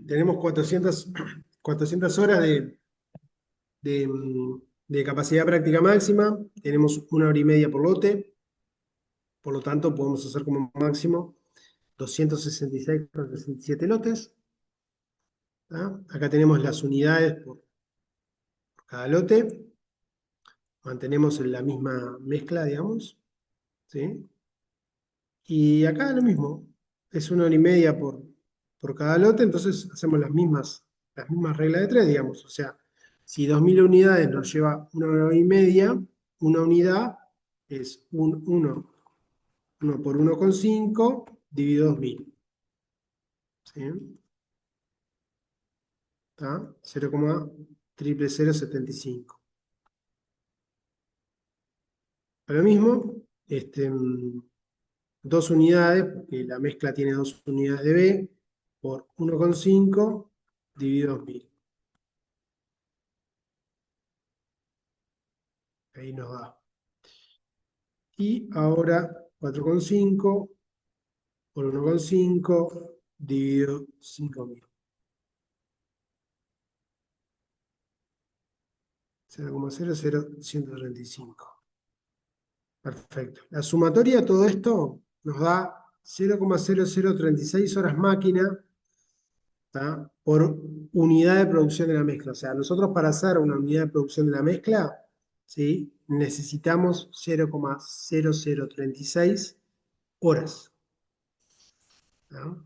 Tenemos 400 horas de, de capacidad práctica máxima, tenemos 1 hora y media por lote, por lo tanto podemos hacer como máximo 266,67 lotes. ¿Tá? Acá tenemos las unidades por cada lote, mantenemos en la misma mezcla, digamos, ¿sí? Y acá lo mismo, es 1 hora y media por cada lote, entonces hacemos las mismas reglas de tres, digamos. O sea, si 2.000 unidades nos lleva 1 hora y media, una unidad es 1 por 1,5 dividido 2.000. ¿Sí? ¿Tá? 0,00075. Lo mismo, 2 unidades, porque la mezcla tiene 2 unidades de B, por 1,5 dividido 2.000. Ahí nos da. Y ahora 4,5 por 1,5 dividido 5.000. 0,00135. Perfecto. La sumatoria de todo esto nos da 0,0036 horas máquina, ¿tá? Por unidad de producción de la mezcla. O sea, nosotros para hacer una unidad de producción de la mezcla, ¿sí? Necesitamos 0,0036 horas. ¿Tá?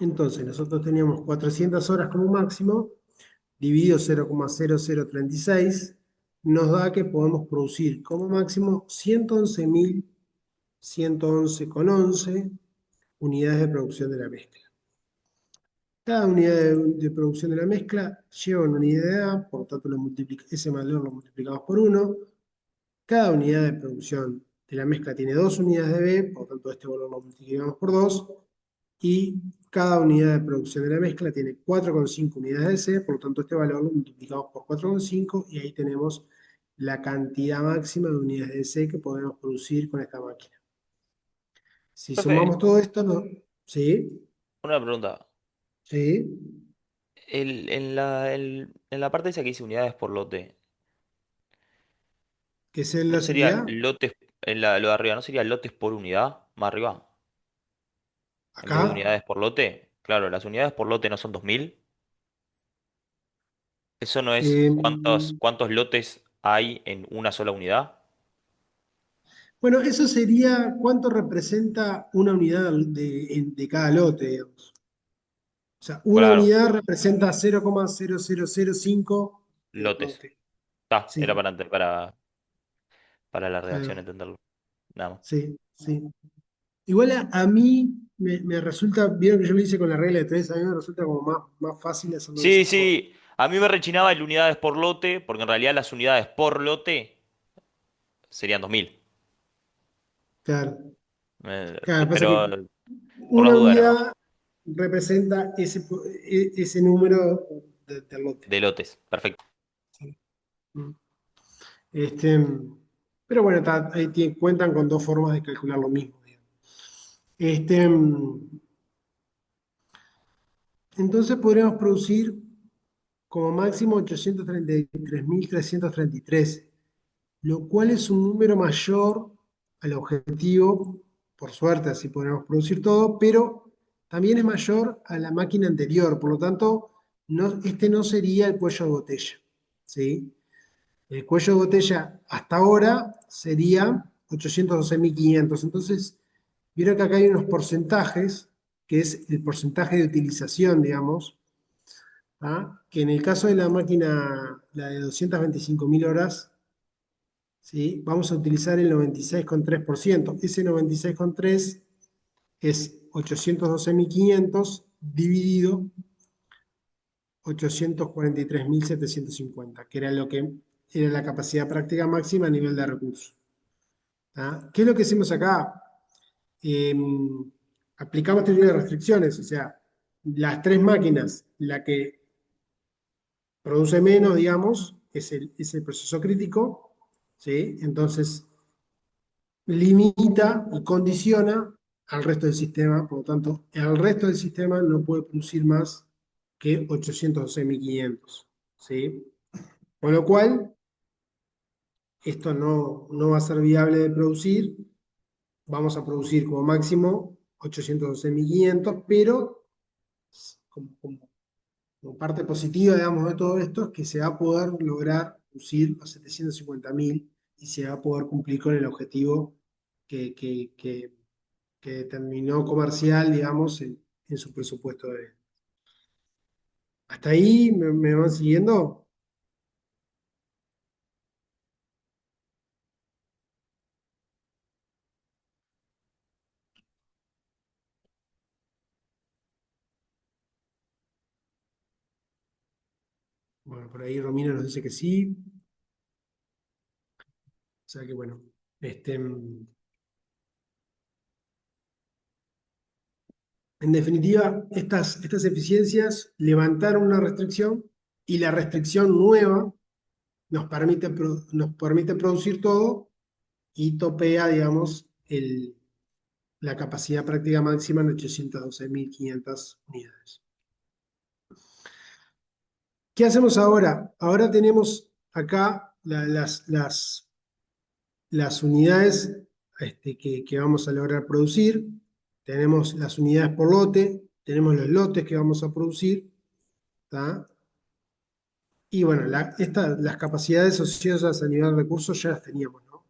Entonces, nosotros teníamos 400 horas como máximo, dividido 0,0036, nos da que podemos producir como máximo 111.111,11 unidades de producción de la mezcla. Cada unidad de producción de la mezcla lleva una unidad de A, por lo tanto ese valor lo multiplicamos por 1. Cada unidad de producción de la mezcla tiene 2 unidades de B, por lo tanto este valor lo multiplicamos por 2. Y cada unidad de producción de la mezcla tiene 4,5 unidades de C, por lo tanto este valor lo multiplicamos por 4,5 y ahí tenemos la cantidad máxima de unidades de C que podemos producir con esta máquina. Si Profe, sumamos todo esto, ¿no? ¿Sí? una pregunta. ¿Sí? En la parte esa que dice unidades por lote, ¿Qué es la ¿no sería seguridad? lotes, lo de arriba, ¿no sería lotes por unidad? Más arriba, en vez de Acá, unidades por lote. Claro, las unidades por lote no son 2.000. ¿Eso no es Em, cuántos lotes hay en una sola unidad? bueno, eso sería cuánto representa una unidad de cada lote, digamos. O sea, una Claro, unidad representa 0,0005 lotes. lote. Era Sí, para la redacción claro, entenderlo. Nada más. sí, sí. Igual a mí me resulta, vieron que yo lo hice con la regla de tres, a mí me resulta como más fácil hacerlo de esa Sí, forma. sí. A mí me rechinaba el unidades por lote, porque en realidad las unidades por lote serían 2000. Claro, claro, pasa que Pero por las una dudas era más. unidad representa ese número del lote. De lotes. Perfecto. Sí. Mm. Este, pero bueno, ahí cuentan con dos formas de calcular lo mismo, digamos. Este, entonces podríamos producir como máximo 833.333, lo cual es un número mayor al objetivo, por suerte, así podremos producir todo, pero también es mayor a la máquina anterior, por lo tanto, este no sería el cuello de botella, ¿sí? El cuello de botella hasta ahora sería 812.500. Entonces, vieron que acá hay unos porcentajes, que es el porcentaje de utilización, digamos, ¿ah? Que en el caso de la máquina, la de 225.000 horas, ¿sí? Vamos a utilizar el 96,3%. Ese 96,3 es 812.500 dividido 843.750, que era lo que era la capacidad práctica máxima a nivel de recursos. ¿Ah? ¿Qué es lo que hicimos acá? Eh, aplicamos teoría de restricciones, o sea, las tres máquinas, la que produce menos, digamos, es el proceso crítico, ¿sí? Entonces, limita y condiciona al resto del sistema, por lo tanto, el resto del sistema no puede producir más que 812.500, ¿sí? Con lo cual, esto no va a ser viable de producir, vamos a producir como máximo 812.500, pero como parte positiva, digamos, de todo esto es que se va a poder lograr producir los 750.000 y se va a poder cumplir con el objetivo que determinó comercial, digamos, en su presupuesto de venta. ¿Hasta ahí me van siguiendo? Bueno, por ahí Romina nos dice que sí. O sea que bueno, en definitiva, estas eficiencias levantaron una restricción y la restricción nueva nos permite producir todo y topea, digamos, la capacidad práctica máxima en 812.500 unidades. ¿Qué hacemos ahora? Ahora tenemos acá las unidades que vamos a lograr producir, tenemos las unidades por lote, tenemos los lotes que vamos a producir, ¿tá? Y bueno, las capacidades ociosas a nivel de recursos ya las teníamos, ¿no?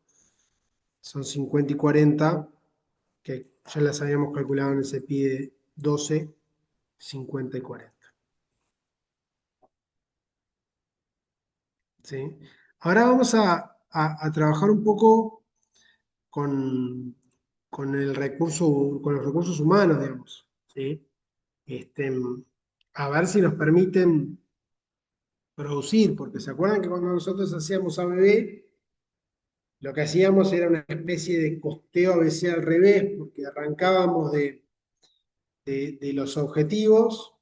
Son 50 y 40, que ya las habíamos calculado en ese PIE 12, 50 y 40. ¿Sí? Ahora vamos a trabajar un poco con, con los recursos humanos, digamos. ¿Sí? Este, a ver si nos permiten producir, porque se acuerdan que cuando nosotros hacíamos ABB, lo que hacíamos era una especie de costeo ABC al revés, porque arrancábamos de los objetivos,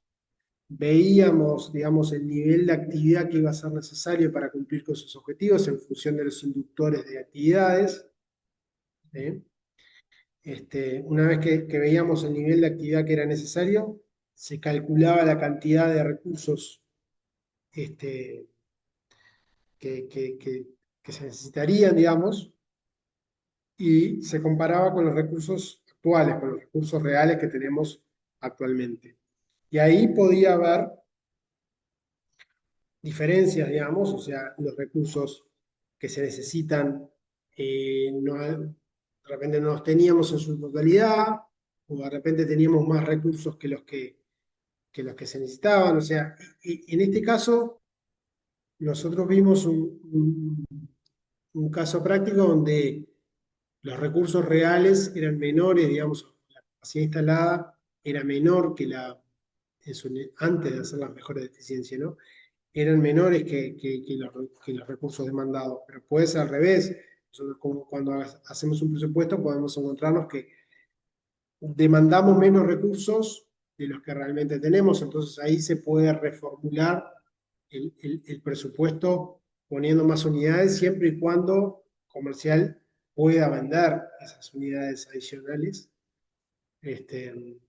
veíamos, digamos, el nivel de actividad que iba a ser necesario para cumplir con esos objetivos en función de los inductores de actividades. ¿Sí? Una vez que veíamos el nivel de actividad que era necesario, se calculaba la cantidad de recursos este, que se necesitarían, digamos, y se comparaba con los recursos actuales, con los recursos reales que tenemos actualmente. Y ahí podía haber diferencias, digamos, o sea, los recursos que se necesitan, de repente no los teníamos en su totalidad, o de repente teníamos más recursos que los que se necesitaban. O sea, en este caso, nosotros vimos un caso práctico donde los recursos reales eran menores, digamos, la capacidad instalada era menor que antes de hacer las mejoras de eficiencia, ¿no? Eran menores que los recursos demandados, pero puede ser al revés. Nosotros cuando hacemos un presupuesto podemos encontrarnos que demandamos menos recursos de los que realmente tenemos, entonces ahí se puede reformular el presupuesto poniendo más unidades siempre y cuando comercial pueda vender esas unidades adicionales. Este,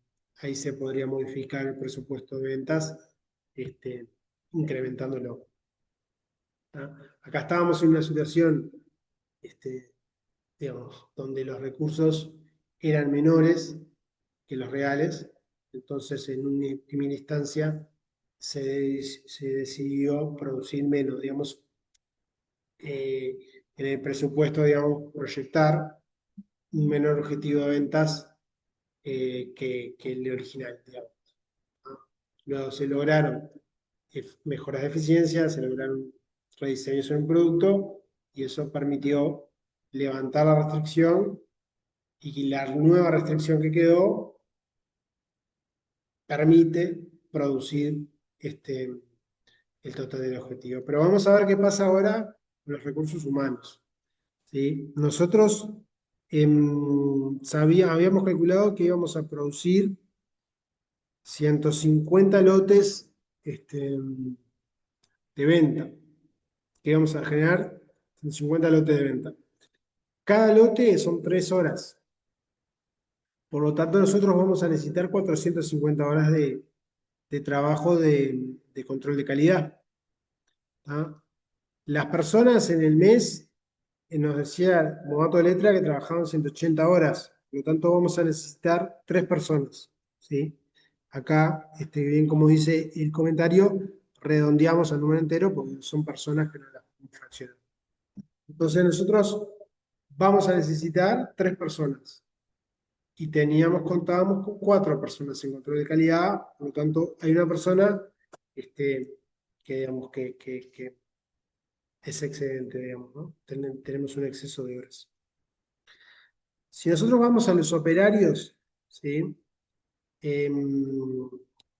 ahí se podría modificar el presupuesto de ventas, este, incrementándolo. ¿Ah? Acá estábamos en una situación, este, digamos, donde los recursos eran menores que los reales, entonces en una primera instancia se decidió producir menos, digamos, eh, en el presupuesto, digamos, proyectar un menor objetivo de ventas que el original, digamos, ¿no? Luego se lograron mejoras de eficiencia, se lograron rediseños en un producto y eso permitió levantar la restricción y la nueva restricción que quedó permite producir el total del objetivo. Pero vamos a ver qué pasa ahora con los recursos humanos. ¿Sí? Nosotros habíamos calculado que íbamos a producir 150 lotes de venta, que íbamos a generar 150 lotes de venta. Cada lote son 3 horas. Por lo tanto, nosotros vamos a necesitar 450 horas de trabajo de control de calidad. ¿Ah? Las personas en el mes, nos decía Movato Letra que trabajaban 180 horas, por lo tanto vamos a necesitar 3 personas. ¿Sí? Acá, bien como dice el comentario, redondeamos al número entero porque son personas que no las fraccionan. Entonces nosotros vamos a necesitar 3 personas y contábamos con 4 personas en control de calidad, por lo tanto hay una persona que digamos que es excedente, digamos, ¿no? Tenemos un exceso de horas. Si nosotros vamos a los operarios, ¿sí?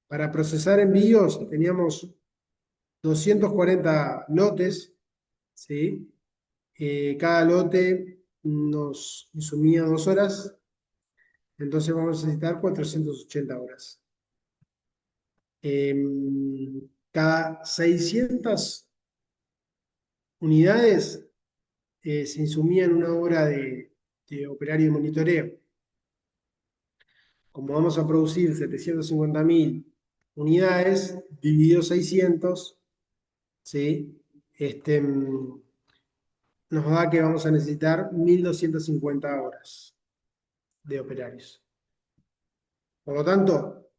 Para procesar envíos teníamos 240 lotes, ¿sí? Cada lote nos consumía 2 horas, entonces vamos a necesitar 480 horas. Cada 600 unidades se insumían 1 hora de operario de monitoreo. Como vamos a producir 750.000 unidades, dividido 600, ¿sí? Nos da que vamos a necesitar 1.250 horas de operarios. Por lo tanto,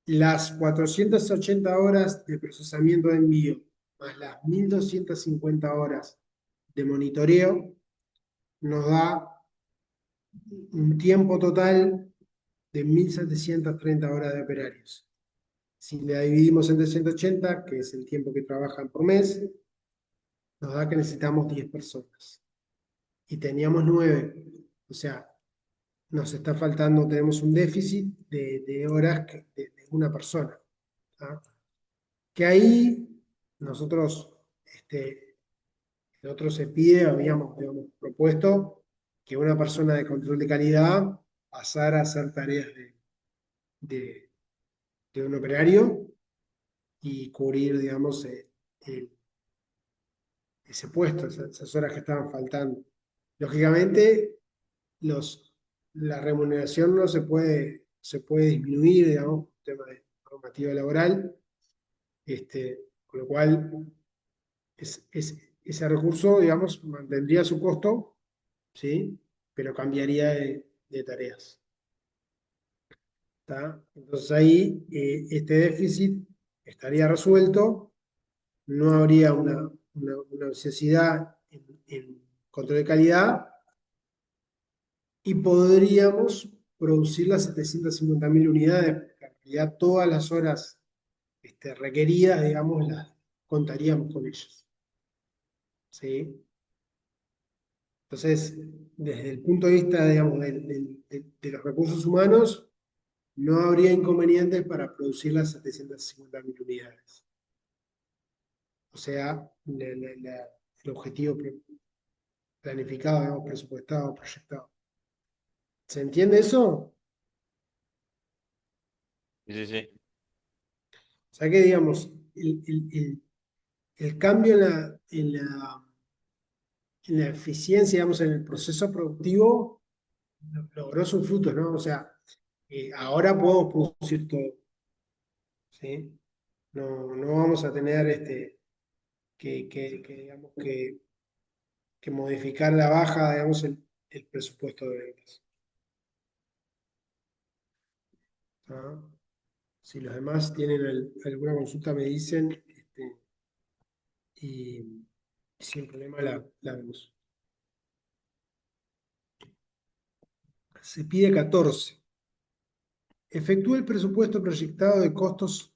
las 480 horas de procesamiento de envío más las 1.250 horas de monitoreo nos da un tiempo total de 1.730 horas de operarios. Si la dividimos entre 180, que es el tiempo que trabajan por mes, nos da que necesitamos 10 personas. Y teníamos 9. O sea, nos está faltando, tenemos un déficit de horas de una persona. ¿Ah? Que ahí nosotros, nosotros se pide, habíamos propuesto que una persona de control de calidad pasara a hacer tareas de, de un operario y cubrir, digamos, ese puesto, esas horas que estaban faltando. Lógicamente, la remuneración no se puede disminuir, digamos, tema de normativa laboral, con lo cual ese recurso, digamos, mantendría su costo, ¿sí? Pero cambiaría de tareas. ¿Tá? Entonces ahí este déficit estaría resuelto no habría una ociosidad en control de calidad y podríamos producir las 750.000 unidades, porque en realidad todas las horas requeridas, digamos, las contaríamos con ellas. ¿Sí? Entonces, desde el punto de vista, digamos, de los recursos humanos, no habría inconvenientes para producir las 750.000 unidades. O sea, el objetivo planificado, digamos, presupuestado, proyectado. ¿Se entiende eso? Sí, sí, sí. O sea que, digamos, el cambio en la eficiencia, digamos, en el proceso productivo, logró sus frutos, ¿no? O sea, ahora podemos producir todo, ¿sí? No vamos a tener digamos, que modificar la baja, digamos, el presupuesto de ventas. ¿Ah? Si los demás tienen alguna consulta, me dicen, y sin problema la vemos. Se pide 14. Efectúa el presupuesto proyectado de costos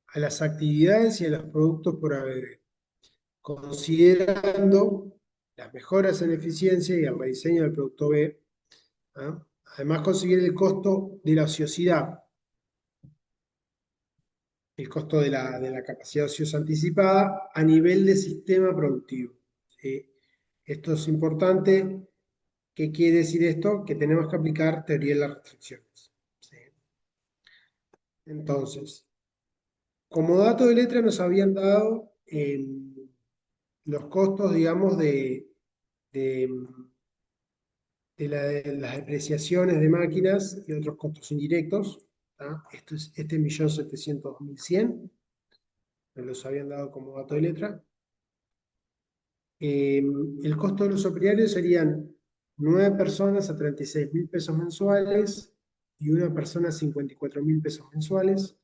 a las actividades y a los productos por haber, considerando las mejoras en eficiencia y el rediseño del producto B. ¿Ah? Además, conseguir el costo de la ociosidad, el costo de la capacidad ociosa anticipada a nivel de sistema productivo. ¿Sí? Esto es importante. ¿Qué quiere decir esto? Que tenemos que aplicar teoría de las restricciones. ¿Sí? Entonces, como dato de letra nos habían dado los costos, digamos, de, de las depreciaciones de máquinas y otros costos indirectos. ¿Tá? Esto es 1.700.100, nos los habían dado como dato de letra. El costo de los operarios serían 9 personas a 36.000 pesos mensuales y una persona a 54.000 pesos mensuales.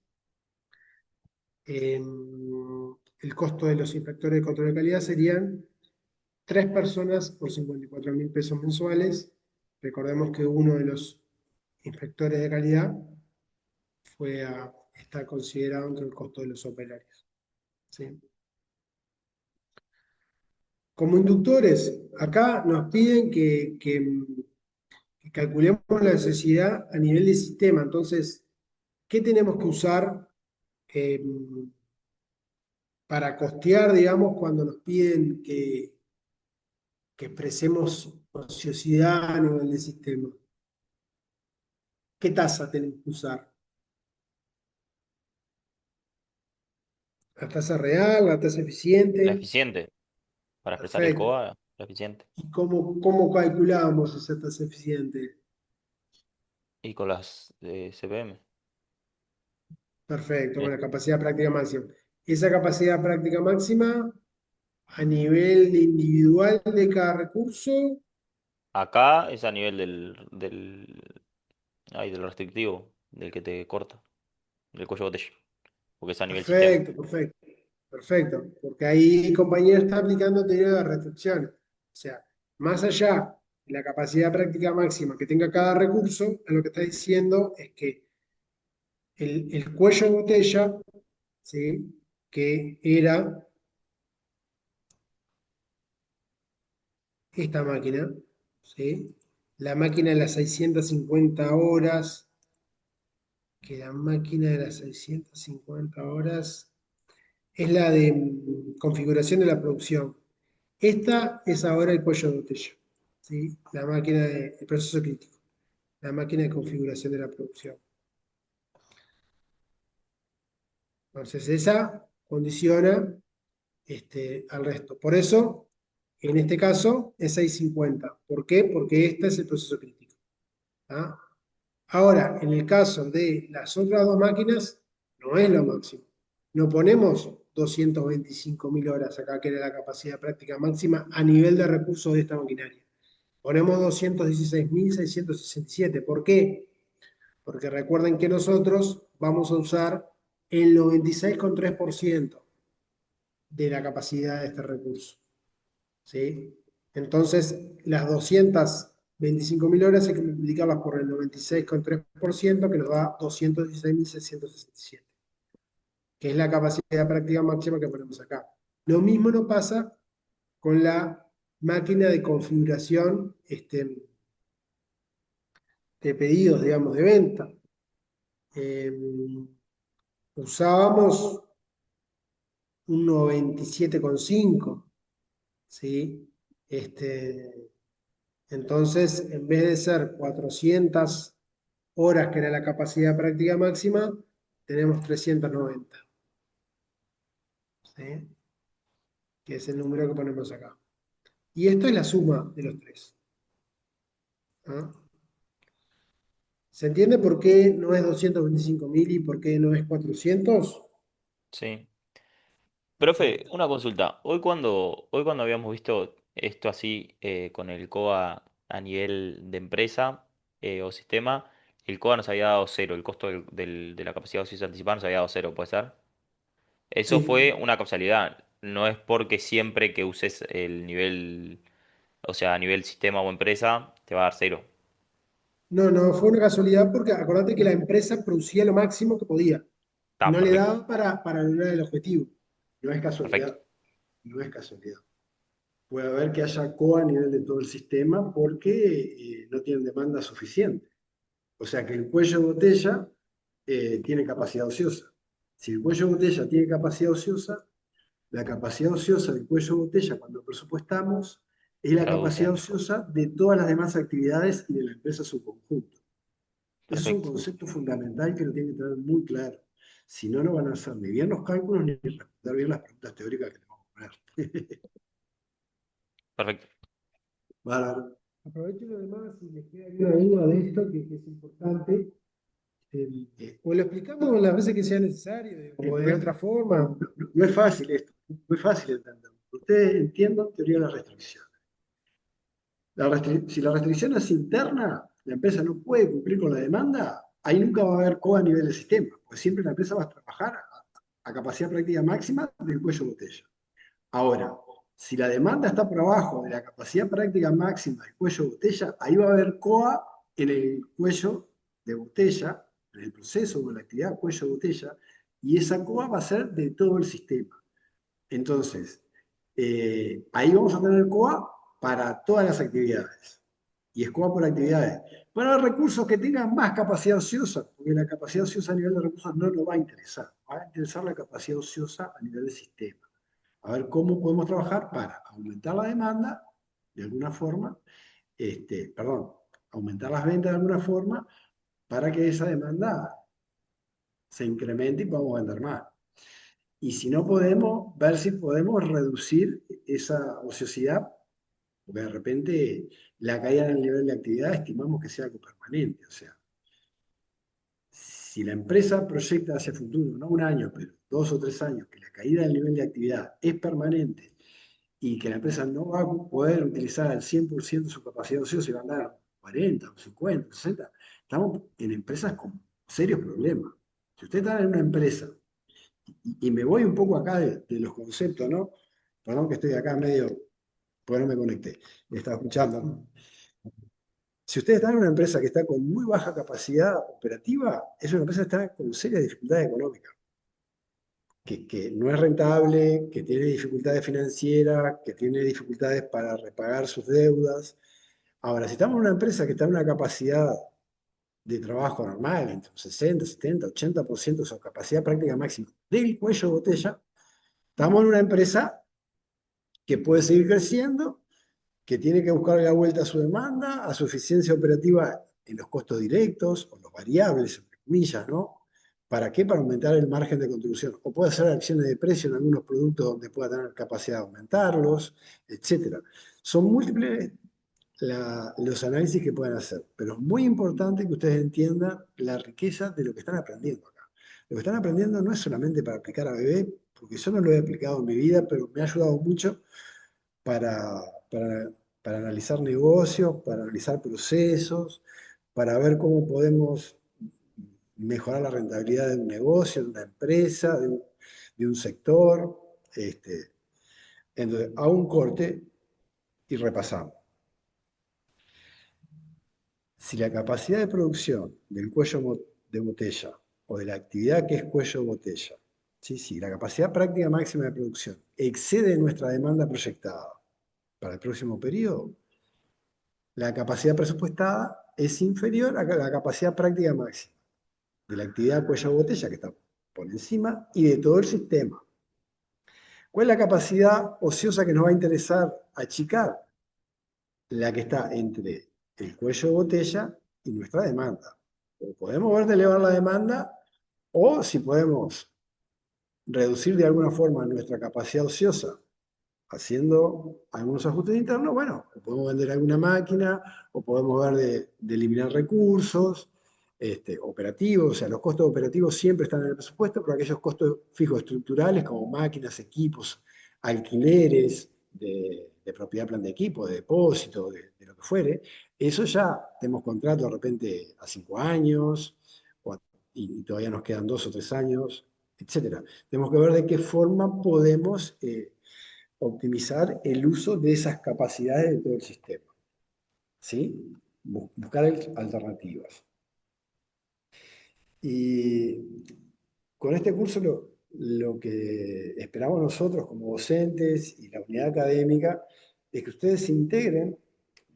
El costo de los inspectores de control de calidad serían 3 personas por 54.000 pesos mensuales. Recordemos que uno de los inspectores de calidad está considerado entre el costo de los operarios. ¿Sí? Como inductores, acá nos piden que calculemos la necesidad a nivel de sistema. Entonces, ¿qué tenemos que usar eh, para costear, digamos, cuando nos piden que expresemos ociosidad a nivel de sistema? ¿Qué tasa tenemos que usar? ¿La tasa real, la tasa La eficiente? eficiente. Para expresar el Perfecto. COA, la eficiente. ¿Y cómo calculamos esa tasa eficiente? Y con las CPM. Perfecto, con ¿Sí? la capacidad práctica máxima. Esa capacidad práctica máxima a nivel de individual de cada recurso. Acá es a nivel del restrictivo, del que te corta, del cuello de botella, porque es a nivel sistema. Perfecto, perfecto, perfecto. Porque ahí el compañero está aplicando teoría de restricciones. O sea, más allá de la capacidad práctica máxima que tenga cada recurso, lo que está diciendo es que el cuello de botella, ¿sí? Que era esta máquina, ¿sí? La máquina de las 650 horas, que la máquina de las 650 horas es la de configuración de la producción. Esta es ahora el cuello de botella, ¿sí? La máquina el proceso crítico, la máquina de configuración de la producción. Entonces, esa condiciona al resto. Por eso, en este caso, es 650. ¿Por qué? Porque este es el proceso crítico. ¿Ah? Ahora, en el caso de las otras dos máquinas, no es lo máximo. No ponemos 225.000 horas acá, que era la capacidad práctica máxima a nivel de recursos de esta maquinaria. Ponemos 216.667. ¿Por qué? Porque recuerden que nosotros vamos a usar el 96,3%. de la capacidad de este recurso. ¿Sí? Entonces, las 225.000 horas hay que multiplicarlas por el 96,3%, que nos da 216.667, que es la capacidad práctica máxima que ponemos acá. Lo mismo nos pasa con la máquina de configuración de pedidos, digamos, de venta. Eh, Usábamos un 97,5, ¿sí? Entonces, en vez de ser 400 horas, que era la capacidad práctica máxima, tenemos 390, ¿sí? Que es el número que ponemos acá. Y esto es la suma de los tres. ¿Ah? ¿Se entiende por qué no es 225.000 y por qué no es 400? Sí. Profe, Perfecto. una consulta. Hoy cuando habíamos visto esto así con el COA a nivel de empresa o sistema, el COA nos había dado cero, el costo de la capacidad ociosa anticipada nos había dado cero, ¿puede ser? Eso Sí. fue una causalidad, no es porque siempre que uses el nivel, o sea, a nivel sistema o empresa, te va a dar cero. No, no, fue una casualidad porque acordate que la empresa producía lo máximo que podía. Está, No le perfecto, daba para lograr el objetivo. No es perfecto, casualidad, no es casualidad. Puede haber que haya COA a nivel de todo el sistema porque no tienen demanda suficiente. O sea que el cuello de botella tiene capacidad ociosa. Si el cuello de botella tiene capacidad ociosa, la capacidad ociosa del cuello de botella cuando presupuestamos es se la capacidad traduce, ociosa de todas las demás actividades y de la empresa en su conjunto. Eso es un perfecto, concepto fundamental que lo tienen que tener muy claro. Si no, no van a hacer ni bien los cálculos ni responder bien las preguntas teóricas que le vamos a poner. perfecto. Bárbaro. Aprovecho lo demás si les queda alguna duda de esto, que es importante. O lo explicamos las veces que sea necesario, o de otra forma. No es fácil esto, no es fácil entenderlo. Ustedes entiendan teoría de la restricción. Si la restricción es interna, la empresa no puede cumplir con la demanda, ahí nunca va a haber COA a nivel del sistema, porque siempre la empresa va a trabajar a capacidad práctica máxima del cuello de botella. Ahora, si la demanda está por abajo de la capacidad práctica máxima del cuello de botella, ahí va a haber COA en el cuello de botella, en el proceso o en la actividad cuello de botella, y esa COA va a ser de todo el sistema. Entonces, ahí vamos a tener COA para todas las actividades. Y es COA por actividades. Para recursos que tengan más capacidad ociosa, porque la capacidad ociosa a nivel de recursos no nos va a interesar. Va a interesar la capacidad ociosa a nivel de sistema. A ver cómo podemos trabajar para aumentar la demanda de alguna forma, perdón, aumentar las ventas de alguna forma para que esa demanda se incremente y podamos vender más. Y si no podemos, ver si podemos reducir esa ociosidad, porque de repente la caída en el nivel de actividad estimamos que sea algo permanente. O sea, si la empresa proyecta hacia futuro, no un año, pero 2 o 3 años, que la caída del nivel de actividad es permanente y que la empresa no va a poder utilizar al 100% su capacidad ociosa y va a andar 40, 50, 60, estamos en empresas con serios problemas. Si usted está en una empresa y me voy un poco acá de los conceptos, ¿no? Perdón que estoy acá medio, porque no me conecté, me estaba escuchando, ¿no? Si usted está en una empresa que está con muy baja capacidad operativa, es una empresa que está con serias dificultades económicas, que no es rentable, que tiene dificultades financieras, que tiene dificultades para repagar sus deudas. Ahora, si estamos en una empresa que está en una capacidad de trabajo normal, entre un 60, 70, 80% de su capacidad práctica máxima del cuello de botella, estamos en una empresa que puede seguir creciendo, que tiene que buscar la vuelta a su demanda, a su eficiencia operativa en los costos directos o los variables, entre comillas, ¿no? ¿Para qué? Para aumentar el margen de contribución. O puede hacer acciones de precio en algunos productos donde pueda tener capacidad de aumentarlos, etcétera. Son múltiples los análisis que pueden hacer, pero es muy importante que ustedes entiendan la riqueza de lo que están aprendiendo acá. Lo que están aprendiendo no es solamente para aplicar a bebé, porque yo no lo he aplicado en mi vida, pero me ha ayudado mucho para, para, para analizar negocios, para analizar procesos, para ver cómo podemos mejorar la rentabilidad de un negocio, de una empresa, de un sector. Entonces, hago un corte y repasamos. Si la capacidad de producción del cuello de botella o de la actividad que es cuello de botella, sí, sí, la capacidad práctica máxima de producción excede nuestra demanda proyectada para el próximo periodo, la capacidad presupuestada es inferior a la capacidad práctica máxima de la actividad cuello de botella, que está por encima, y de todo el sistema. ¿Cuál es la capacidad ociosa que nos va a interesar achicar? La que está entre el cuello de botella y nuestra demanda. O podemos ver de elevar la demanda, o si podemos reducir de alguna forma nuestra capacidad ociosa haciendo algunos ajustes internos, bueno, o podemos vender alguna máquina, o podemos ver de eliminar recursos operativos, o sea, los costos operativos siempre están en el presupuesto, pero aquellos costos fijos estructurales como máquinas, equipos, alquileres de propiedad, plan de equipo, de depósito, de lo que fuere, eso ya tenemos contrato de repente a 5 años, y todavía nos quedan 2 o 3 años, etcétera. Tenemos que ver de qué forma podemos optimizar el uso de esas capacidades de todo el sistema. ¿Sí? Buscar alternativas. Y con este curso lo que esperamos nosotros como docentes y la unidad académica es que ustedes integren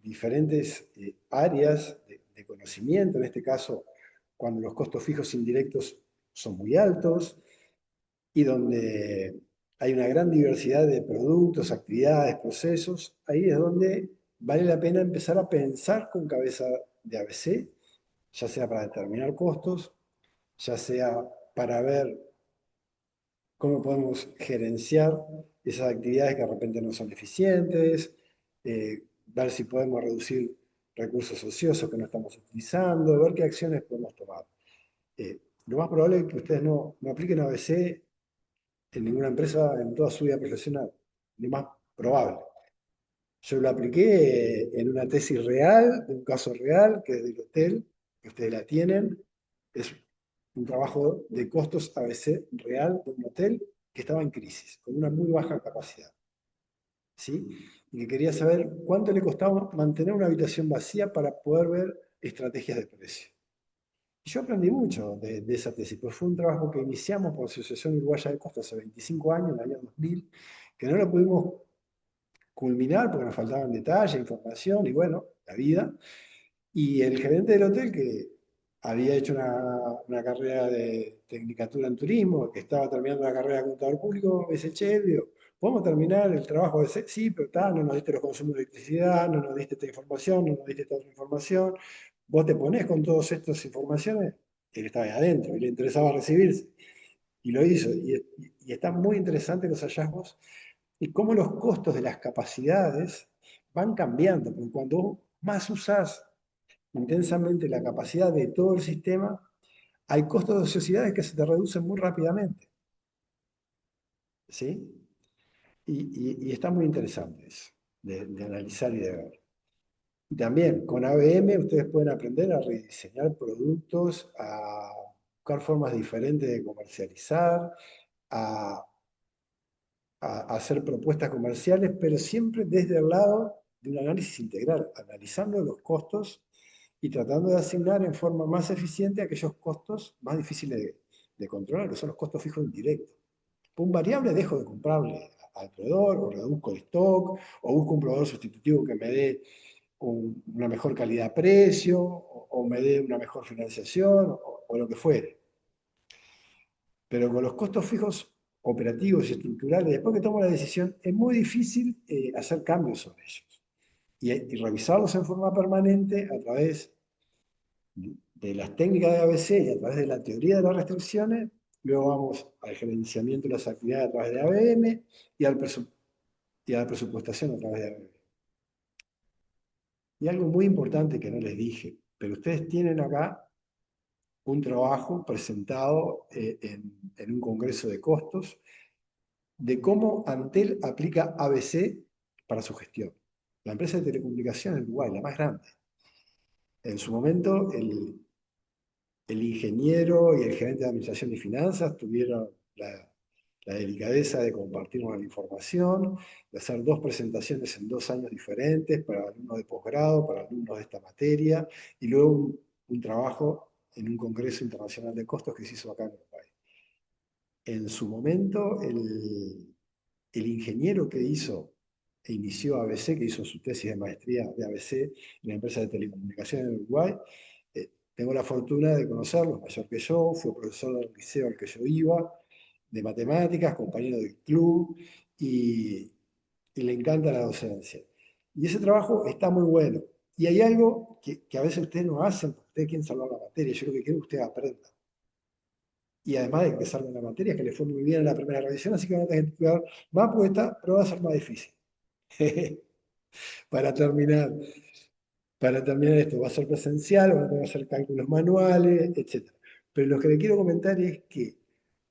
diferentes áreas de conocimiento, en este caso, cuando los costos fijos indirectos son muy altos y donde hay una gran diversidad de productos, actividades, procesos, ahí es donde vale la pena empezar a pensar con cabeza de ABC, ya sea para determinar costos, ya sea para ver cómo podemos gerenciar esas actividades que de repente no son eficientes, ver si podemos reducir recursos ociosos que no estamos utilizando, ver qué acciones podemos tomar. Lo más probable es que ustedes no apliquen ABC en ninguna empresa en toda su vida profesional, lo más probable. Yo lo apliqué en una tesis real, de un caso real, que es del hotel, que ustedes la tienen. Es un trabajo de costos ABC real de un hotel que estaba en crisis, con una muy baja capacidad. ¿Sí? Y que quería saber cuánto le costaba mantener una habitación vacía para poder ver estrategias de precio. Y yo aprendí mucho de esa tesis, pues fue un trabajo que iniciamos por la Asociación Uruguaya de Costos hace 25 años, en el año 2000, que no lo pudimos culminar porque nos faltaban detalles, información y bueno, la vida. Y el gerente del hotel, que había hecho una carrera de tecnicatura en turismo, que estaba terminando la carrera de contador público, me dice, che, Elvio, ¿podemos terminar el trabajo de sí, pero no nos diste los consumos de electricidad, no nos diste esta información, no nos diste esta otra información, vos te ponés con todas estas informaciones, él estaba ahí adentro y le interesaba recibirse. Y lo hizo. Y están muy interesantes los hallazgos y cómo los costos de las capacidades van cambiando, porque cuando más usas intensamente la capacidad de todo el sistema, hay costos de ociosidades que se te reducen muy rápidamente. ¿Sí? Y está muy interesante eso, de analizar y de ver. Y también con ABM ustedes pueden aprender a rediseñar productos, a buscar formas diferentes de comercializar, a hacer propuestas comerciales, pero siempre desde el lado de un análisis integral, analizando los costos y tratando de asignar en forma más eficiente aquellos costos más difíciles de controlar, que son los costos fijos indirectos. Por un variable dejo de comprarle al proveedor, o reduzco el stock, o busco un proveedor sustitutivo que me dé una mejor calidad-precio, o me dé una mejor financiación, o lo que fuere. Pero con los costos fijos operativos y estructurales, después que tomo la decisión, es muy difícil hacer cambios sobre ellos. Y revisarlos en forma permanente a través de las técnicas de ABC y a través de la teoría de las restricciones, luego vamos al gerenciamiento de las actividades a través de ABM y, y a la presupuestación a través de ABM. Y algo muy importante que no les dije, pero ustedes tienen acá un trabajo presentado en un congreso de costos de cómo Antel aplica ABC para su gestión. La empresa de telecomunicaciones en Uruguay, la más grande. En su momento, el ingeniero y el gerente de administración y finanzas tuvieron la delicadeza de compartirnos la información, de hacer 2 presentaciones en 2 años diferentes para alumnos de posgrado, para alumnos de esta materia, y luego un trabajo en un congreso internacional de costos que se hizo acá en Uruguay. En su momento, el ingeniero que hizo e inició ABC, que hizo su tesis de maestría de ABC en la empresa de telecomunicaciones en Uruguay, tengo la fortuna de conocerlo, es mayor que yo, fue profesor del liceo al que yo iba, de matemáticas, compañero del club, y le encanta la docencia. Y ese trabajo está muy bueno. Y hay algo que a veces ustedes no hacen, porque ustedes quieren salvar la materia, yo lo que quiero que ustedes aprendan. Y además de que salgan la materia, que les fue muy bien en la primera revisión, así que van a tener que estudiar más porque esta prueba va a ser más difícil. Para terminar, para terminar esto, va a ser presencial, van a tener que hacer cálculos manuales, etc. Pero lo que le quiero comentar es que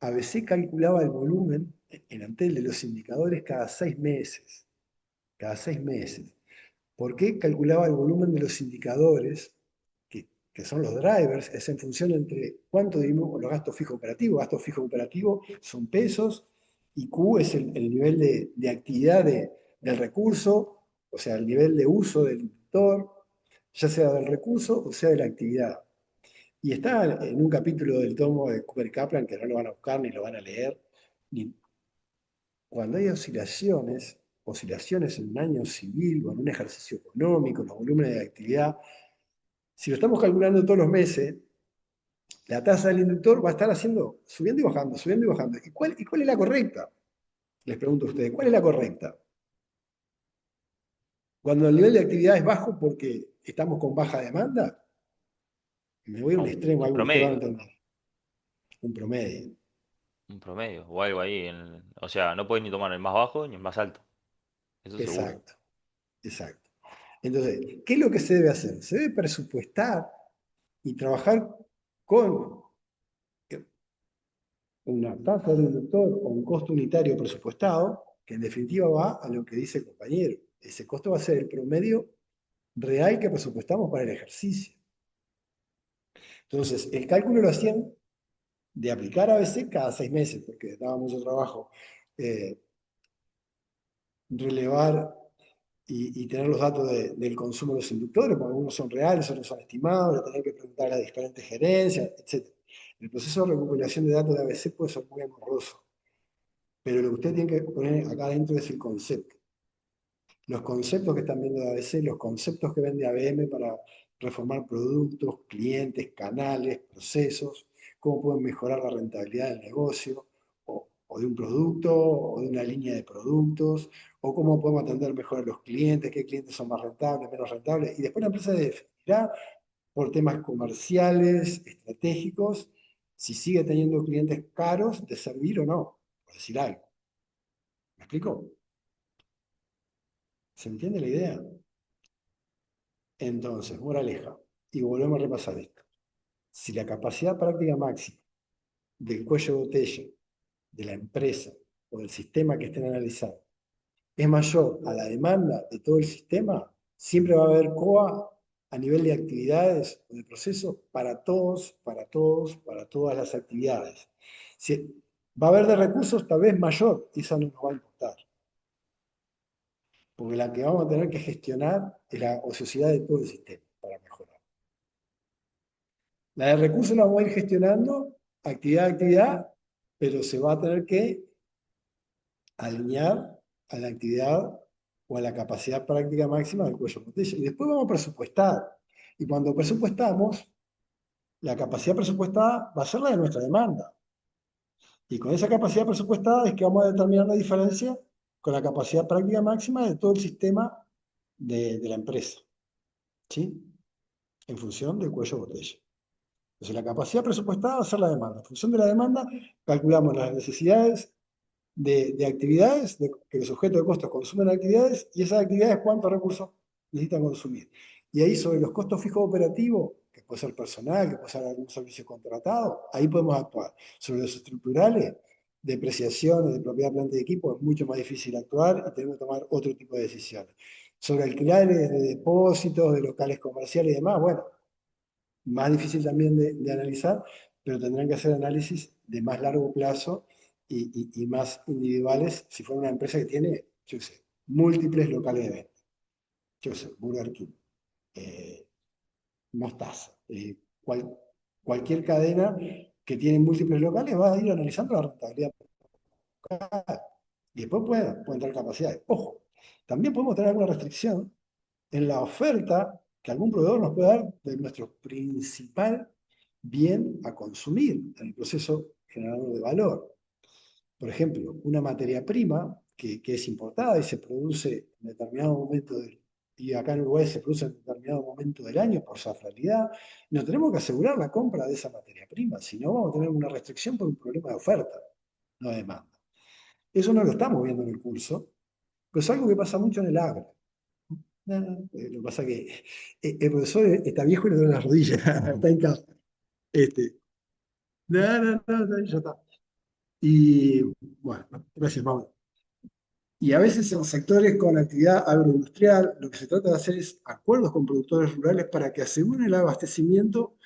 ABC calculaba el volumen en Antel de los indicadores cada 6 meses. Cada 6 meses. ¿Por qué calculaba el volumen de los indicadores, que son los drivers? Es en función entre cuánto dividimos los gastos fijos operativos. Gastos fijos operativos son pesos y Q es el nivel de actividad del recurso, o sea, el nivel de uso del inductor, ya sea del recurso o sea de la actividad. Y está en un capítulo del tomo de Cooper y Kaplan, que no lo van a buscar ni lo van a leer. Cuando hay oscilaciones en un año civil o en un ejercicio económico, los volúmenes de actividad, si lo estamos calculando todos los meses, la tasa del inductor va a estar haciendo, subiendo y bajando, subiendo y bajando. ¿Y cuál es la correcta? Les pregunto a ustedes, ¿cuál es la correcta? Cuando el nivel de actividad es bajo porque estamos con baja demanda, me voy a un extremo, Un algo que ustedes van a promedio, entender. Un promedio. un promedio, o algo ahí. O sea, no puedes ni tomar el más bajo ni el más alto. Eso seguro. Exacto, exacto. Entonces, ¿qué es lo que se debe hacer? Se debe presupuestar y trabajar con una tasa de inductor o un costo unitario presupuestado, que en definitiva va a lo que dice el compañero. Ese costo va a ser el promedio real que presupuestamos para el ejercicio. Entonces, el cálculo lo hacían de aplicar ABC cada 6 meses, porque daba mucho trabajo eh, relevar y tener los datos del consumo de los inductores, porque algunos son reales, otros son estimados, le tener que preguntar a las diferentes gerencias, etc. El proceso de recopilación de datos de ABC puede ser muy engorroso, pero lo que usted tiene que poner acá adentro es el concepto. Los conceptos que están viendo de ABC, los conceptos que vende ABM para reformar productos, clientes, canales, procesos, cómo pueden mejorar la rentabilidad del negocio, o de un producto, o de una línea de productos, o cómo podemos atender mejor a los clientes, qué clientes son más rentables, menos rentables. Y después la empresa definirá por temas comerciales, estratégicos, si sigue teniendo clientes caros de servir o no, por decir algo. ¿Me explico? ¿Se entiende la idea? Entonces, moraleja, y volvemos a repasar esto. Si la capacidad práctica máxima del cuello de botella de la empresa o del sistema que estén analizando es mayor a la demanda de todo el sistema, siempre va a haber COA a nivel de actividades o de procesos para todos, para todos, para todas las actividades. Si va a haber de recursos tal vez mayor, y esa no nos va a importar, porque la que vamos a tener que gestionar es la ociosidad de todo el sistema para mejorar. La de recursos la vamos a ir gestionando actividad a actividad, pero se va a tener que alinear a la actividad o a la capacidad práctica máxima del cuello de botella. Y después vamos a presupuestar. Y cuando presupuestamos, la capacidad presupuestada va a ser la de nuestra demanda. Y con esa capacidad presupuestada es que vamos a determinar la diferencia con la capacidad práctica máxima de todo el sistema de la empresa. ¿Sí? En función del cuello de botella. Entonces, la capacidad presupuestada va a ser la demanda. En función de la demanda, calculamos las necesidades de actividades, que los sujetos de costos consumen actividades, y esas actividades cuántos recursos necesitan consumir. Y ahí sobre los costos fijos operativos, que puede ser personal, que puede ser algún servicio contratado, ahí podemos actuar. Sobre los estructurales, depreciaciones de propiedad, planta y equipo, es mucho más difícil actuar y tenemos que tomar otro tipo de decisiones. Sobre alquileres de depósitos, de locales comerciales y demás, bueno, más difícil también de analizar, pero tendrán que hacer análisis de más largo plazo y más individuales si fuera una empresa que tiene, yo qué sé, múltiples locales de venta. Yo qué sé, Burger King, eh, Mostaza, cualquier cadena que tiene múltiples locales va a ir analizando la rentabilidad y después pueden tener capacidades. Ojo, también podemos tener alguna restricción en la oferta que algún proveedor nos puede dar de nuestro principal bien a consumir en el proceso generador de valor. Por ejemplo, una materia prima que es importada y se produce en determinado momento y acá en Uruguay se produce en determinado momento del año por sazonalidad, nos tenemos que asegurar la compra de esa materia prima, si no vamos a tener una restricción por un problema de oferta, no de demanda. Eso no lo estamos viendo en el curso, pero es algo que pasa mucho en el agro. Lo que pasa es que el profesor está viejo y le duele las rodillas, está en casa. Este, ya está. Y bueno, gracias, Mauro. Y a veces en sectores con actividad agroindustrial, lo que se trata de hacer es acuerdos con productores rurales para que aseguren el abastecimiento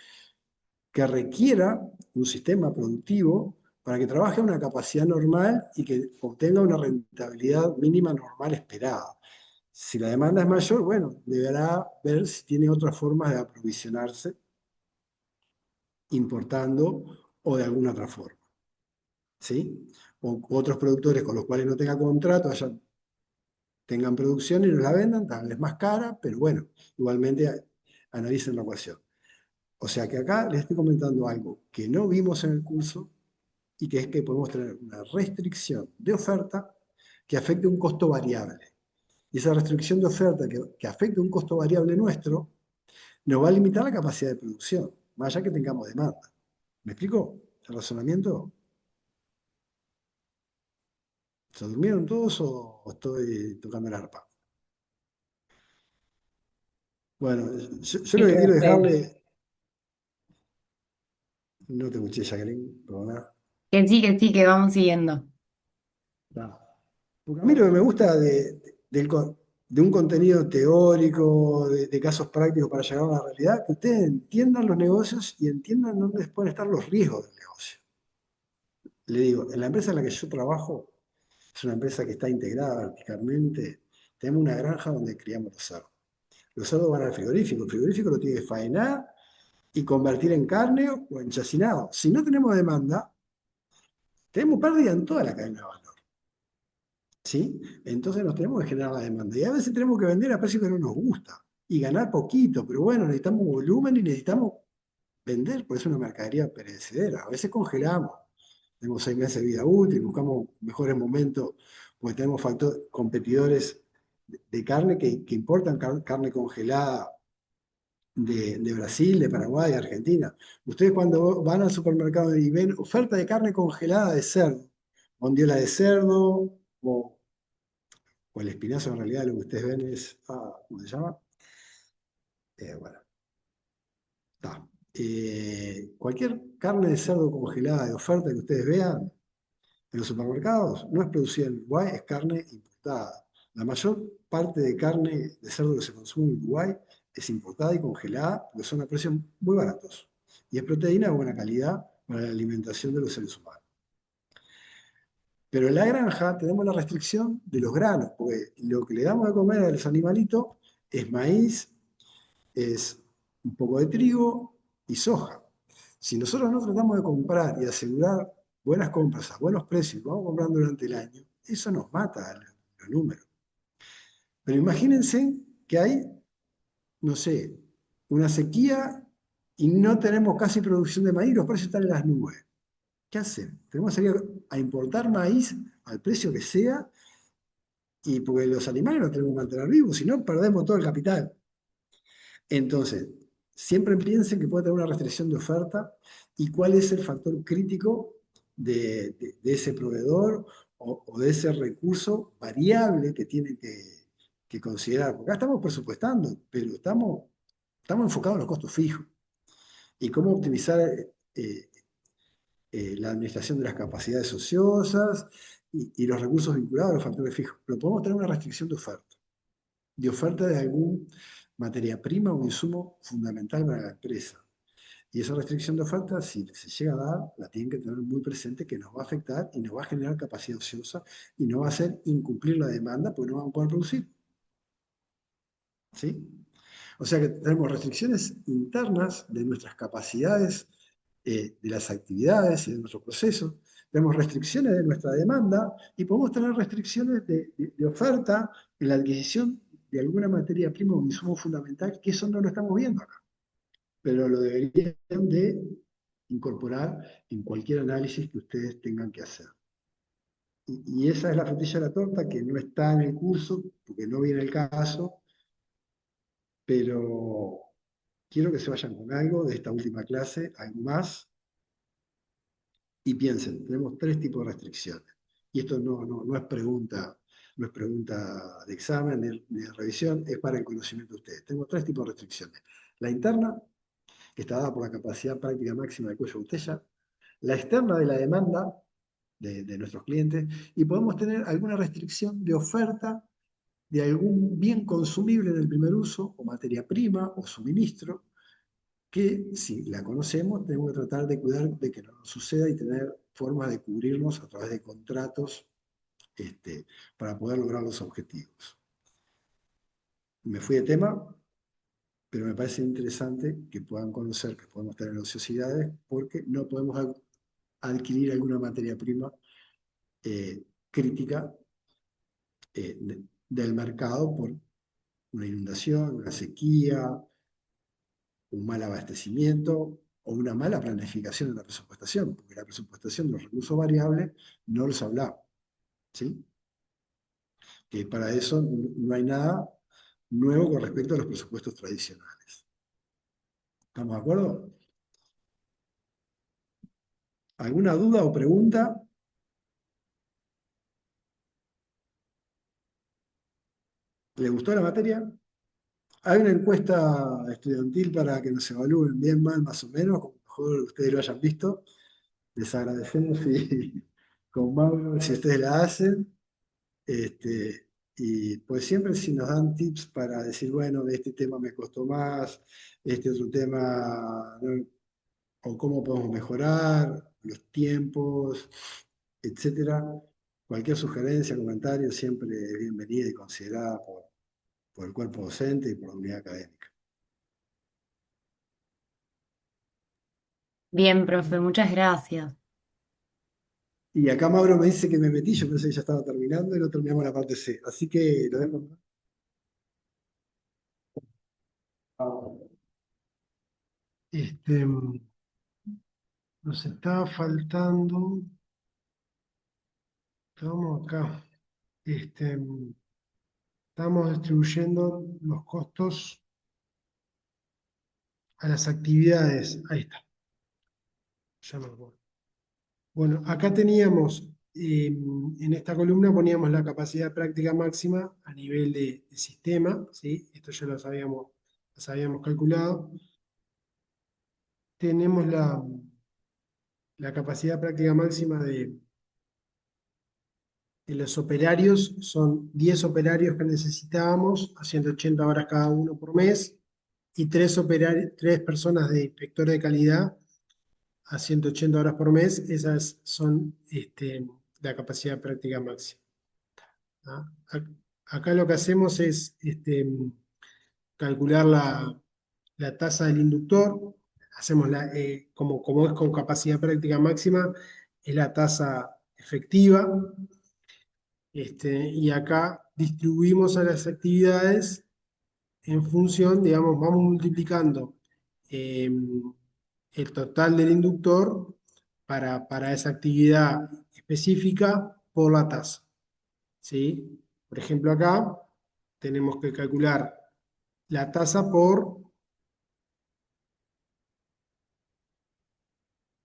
que requiera un sistema productivo para que trabaje a una capacidad normal y que obtenga una rentabilidad mínima normal esperada. Si la demanda es mayor, bueno, deberá ver si tiene otras formas de aprovisionarse, importando o de alguna otra forma. ¿Sí? O otros productores con los cuales no tenga contrato, tengan producción y nos la vendan, tal vez más cara, pero bueno, igualmente analicen la ecuación. O sea que acá les estoy comentando algo que no vimos en el curso y que es que podemos tener una restricción de oferta que afecte un costo variable. Y esa restricción de oferta que afecte un costo variable nuestro nos va a limitar la capacidad de producción, más allá que tengamos demanda. ¿Me explico el razonamiento? ¿Se durmieron todos o estoy tocando el arpa? Bueno, yo Sí, lo que quiero perfecto. dejarle, no te escuché, Jacqueline, perdona. Que sí, que vamos siguiendo. No. Porque a mí lo que me gusta de un contenido teórico, de casos prácticos para llegar a la realidad, que ustedes entiendan los negocios y entiendan dónde pueden estar los riesgos del negocio. Le digo, en la empresa en la que yo trabajo, es una empresa que está integrada verticalmente, tenemos una granja donde criamos los cerdos. Los cerdos van al frigorífico, el frigorífico lo tiene que faenar y convertir en carne o en chacinado. Si no tenemos demanda, tenemos pérdida en toda la cadena de valor. ¿Sí? Entonces nos tenemos que generar la demanda. Y a veces tenemos que vender a precios que no nos gusta y ganar poquito, pero bueno, necesitamos volumen y necesitamos vender, porque es una mercadería perecedera. A veces congelamos, tenemos 6 meses de vida útil, buscamos mejores momentos, porque tenemos competidores de carne que importan carne congelada de Brasil, de Paraguay, de Argentina. Ustedes cuando van al supermercado y ven oferta de carne congelada de cerdo, bondiola de cerdo o el espinazo, en realidad lo que ustedes ven es, ¿cómo se llama? Bueno, está. Cualquier carne de cerdo congelada de oferta que ustedes vean en los supermercados no es producida en Uruguay, es carne importada. La mayor parte de carne de cerdo que se consume en Uruguay es importada y congelada porque son a precios muy baratos. Y es proteína de buena calidad para la alimentación de los seres humanos. Pero en la granja tenemos la restricción de los granos, porque lo que le damos de comer a los animalitos es maíz, es un poco de trigo y soja. Si nosotros no tratamos de comprar y asegurar buenas compras a buenos precios, vamos comprando durante el año, eso nos mata los números. Pero imagínense que hay, no sé, una sequía y no tenemos casi producción de maíz, los precios están en las nubes. ¿Qué hacen? Tenemos que salir a importar maíz al precio que sea, y porque los animales los tenemos que mantener vivos, si no perdemos todo el capital. Entonces, siempre piensen que puede tener una restricción de oferta y cuál es el factor crítico de ese proveedor o de ese recurso variable que tienen que considerar. Porque acá estamos presupuestando, pero estamos enfocados en los costos fijos y cómo optimizar la administración de las capacidades ociosas y los recursos vinculados a los factores fijos. Pero podemos tener una restricción de oferta de algún materia prima o insumo fundamental para la empresa. Y esa restricción de oferta, si se llega a dar, la tienen que tener muy presente que nos va a afectar y nos va a generar capacidad ociosa y no va a hacer incumplir la demanda porque no vamos a poder producir. ¿Sí? O sea que tenemos restricciones internas de nuestras capacidades, de las actividades y de nuestros procesos. Tenemos restricciones de nuestra demanda y podemos tener restricciones de oferta en la adquisición de alguna materia prima o insumo fundamental, que eso no lo estamos viendo acá. Pero lo deberían de incorporar en cualquier análisis que ustedes tengan que hacer. Y esa es la frutilla de la torta que no está en el curso, porque no viene el caso, pero quiero que se vayan con algo de esta última clase, algo más, y piensen, tenemos tres tipos de restricciones. Y esto no es pregunta, no es pregunta de examen ni de revisión, es para el conocimiento de ustedes. Tengo tres tipos de restricciones. La interna, que está dada por la capacidad práctica máxima del cuello de botella, la externa de la demanda de nuestros clientes, y podemos tener alguna restricción de oferta de algún bien consumible en el primer uso, o materia prima, o suministro, que si la conocemos, tenemos que tratar de cuidar de que no nos suceda y tener formas de cubrirnos a través de contratos para poder lograr los objetivos. Me fui de tema, pero me parece interesante que puedan conocer que podemos tener ociosidades porque no podemos adquirir alguna materia prima crítica del mercado por una inundación, una sequía, un mal abastecimiento o una mala planificación en la presupuestación, porque la presupuestación de los recursos variables no los hablaba, ¿sí? Que para eso no hay nada nuevo con respecto a los presupuestos tradicionales. ¿Estamos de acuerdo? ¿Alguna duda o pregunta? ¿Le gustó la materia? Hay una encuesta estudiantil para que nos evalúen bien, mal, más o menos, como mejor ustedes lo hayan visto. Les agradecemos si, con Mauro, si ustedes la hacen. Y pues siempre si nos dan tips para decir, bueno, de este tema me costó más, este otro tema, ¿no? O cómo podemos mejorar, los tiempos, etcétera. Cualquier sugerencia, comentario siempre es bienvenida y considerada por el cuerpo docente y por la unidad académica. Bien, profe, muchas gracias. Y acá Mauro me dice que me metí, yo pensé que ya estaba terminando y no terminamos la parte C. Así que lo dejo. Este, nos estaba faltando, estamos acá, estamos distribuyendo los costos a las actividades. Ahí está. Ya me acuerdo. Bueno, acá teníamos, en esta columna poníamos la capacidad práctica máxima a nivel de sistema, ¿sí? Esto ya las habíamos calculado. Tenemos la capacidad práctica máxima de los operarios, son 10 operarios que necesitábamos, a 180 horas cada uno por mes, y 3 personas de inspector de calidad a 180 horas por mes. Esas son la capacidad práctica máxima. ¿Ah? Acá lo que hacemos es calcular la tasa del inductor. Hacemos como es con capacidad práctica máxima, es la tasa efectiva. Y acá distribuimos a las actividades en función, digamos, vamos multiplicando eh, el total del inductor para esa actividad específica por la tasa, ¿sí? Por ejemplo, acá tenemos que calcular la tasa por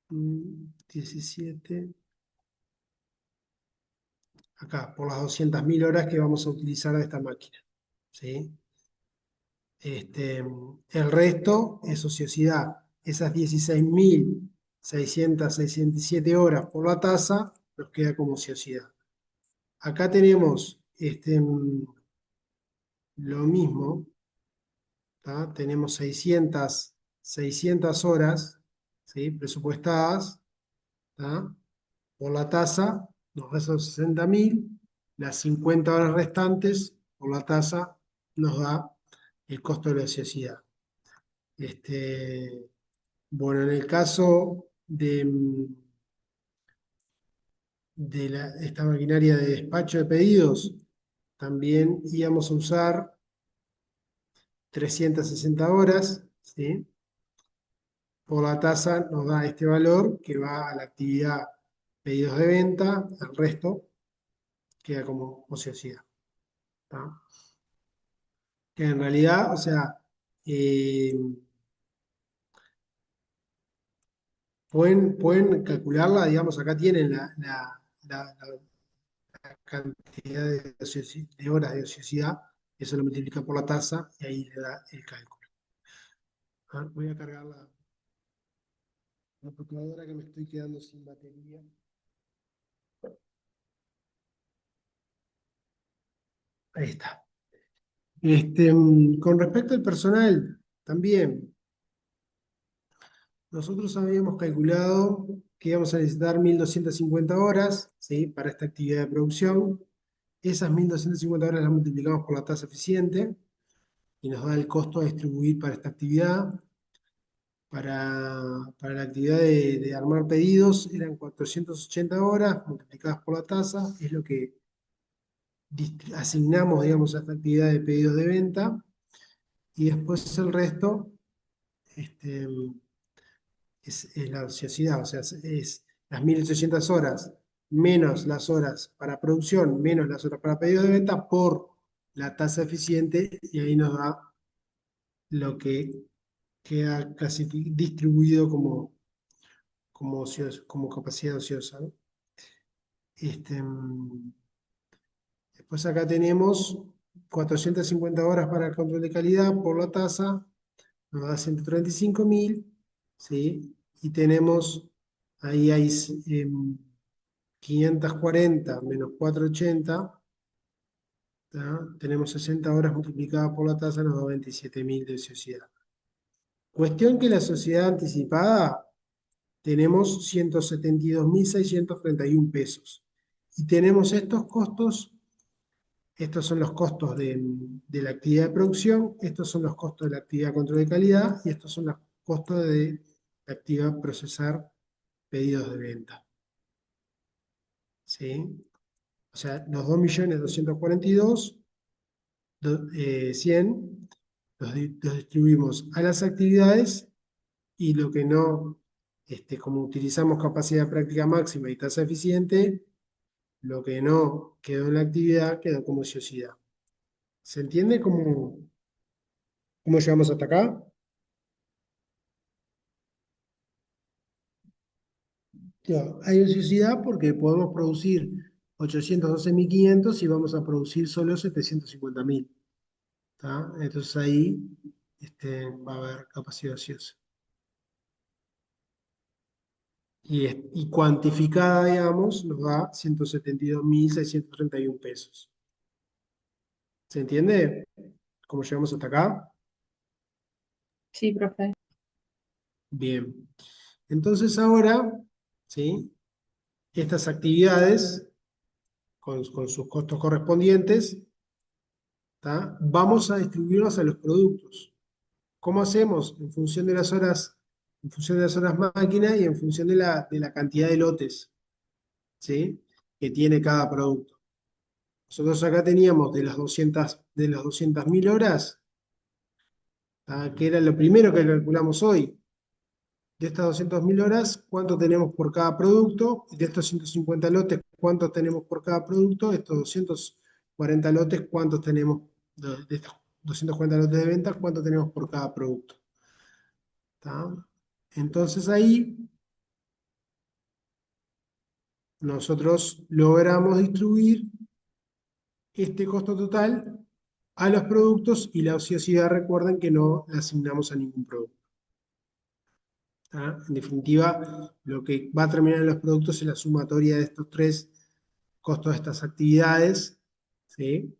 17, acá, por las 200.000 horas que vamos a utilizar de esta máquina, ¿sí? El resto es ociosidad. Esas 16.667 horas por la tasa nos queda como ociosidad. Acá tenemos lo mismo, ¿tá? Tenemos 600 600 horas, ¿sí? Presupuestadas, ¿tá? Por la tasa, nos da esos 60.000, las 50 horas restantes por la tasa nos da el costo de la ociosidad. Bueno, en el caso de esta maquinaria de despacho de pedidos, también íbamos a usar 360 horas, ¿sí? Por la tasa nos da este valor que va a la actividad pedidos de venta, el resto queda como ociosidad, ¿tá? Que en realidad, o sea, eh, pueden calcularla, digamos, acá tienen la cantidad de horas de ociosidad, eso lo multiplica por la tasa y ahí le da el cálculo. Voy a cargar la calculadora que me estoy quedando sin batería. Ahí está. Con respecto al personal, también, nosotros habíamos calculado que íbamos a necesitar 1.250 horas, ¿sí? Para esta actividad de producción. Esas 1.250 horas las multiplicamos por la tasa eficiente y nos da el costo a distribuir para esta actividad. Para la actividad de armar pedidos eran 480 horas multiplicadas por la tasa, es lo que asignamos, digamos, a esta actividad de pedidos de venta, y después el resto este, es la ociosidad, o sea, es las 1.800 horas menos las horas para producción, menos las horas para pedidos de venta por la tasa eficiente, y ahí nos da lo que queda casi distribuido como capacidad ociosa, ¿no? Después acá tenemos 450 horas para el control de calidad por la tasa, nos da 135.000, ¿sí? Y tenemos, ahí hay 540 menos 480, ¿tá? Tenemos 60 horas multiplicadas por la tasa, nos da 27.000 de ociosidad. Cuestión que la sociedad anticipada tenemos 172.631 pesos. Y tenemos estos costos, estos son los costos de la actividad de producción, estos son los costos de la actividad de control de calidad y estos son los costos de la actividad de procesar pedidos de venta. ¿Sí? O sea, los 2.242.100 los distribuimos a las actividades, y lo que no, como utilizamos capacidad práctica máxima y tasa eficiente, lo que no quedó en la actividad quedó como ociosidad. ¿Se entiende cómo llegamos hasta acá? Claro, hay ociosidad porque podemos producir 812.500 y vamos a producir solo 750.000. ¿Tá? Entonces ahí va a haber capacidad ociosa. Y cuantificada, digamos, nos da 172.631 pesos. ¿Se entiende cómo llegamos hasta acá? Sí, profe. Bien. Entonces ahora, ¿sí? Estas actividades, con sus costos correspondientes, ¿tá? Vamos a distribuirlos a los productos. ¿Cómo hacemos? En función de las horas máquina y en función de la cantidad de lotes, ¿sí? Que tiene cada producto. Nosotros acá teníamos de las 200.000 horas, ¿tá? Que era lo primero que calculamos hoy. De estas 200.000 horas, ¿cuánto tenemos por cada producto? De estos 150 lotes, ¿cuántos tenemos por cada producto? Estos 240 lotes, ¿cuántos tenemos de estos 240 lotes de ventas? ¿Cuántos tenemos por cada producto? ¿Tá? Entonces ahí nosotros logramos distribuir este costo total a los productos, y la ociosidad, recuerden que no la asignamos a ningún producto. ¿Tá? En definitiva, lo que va a terminar en los productos es la sumatoria de estos tres costos de estas actividades, ¿sí?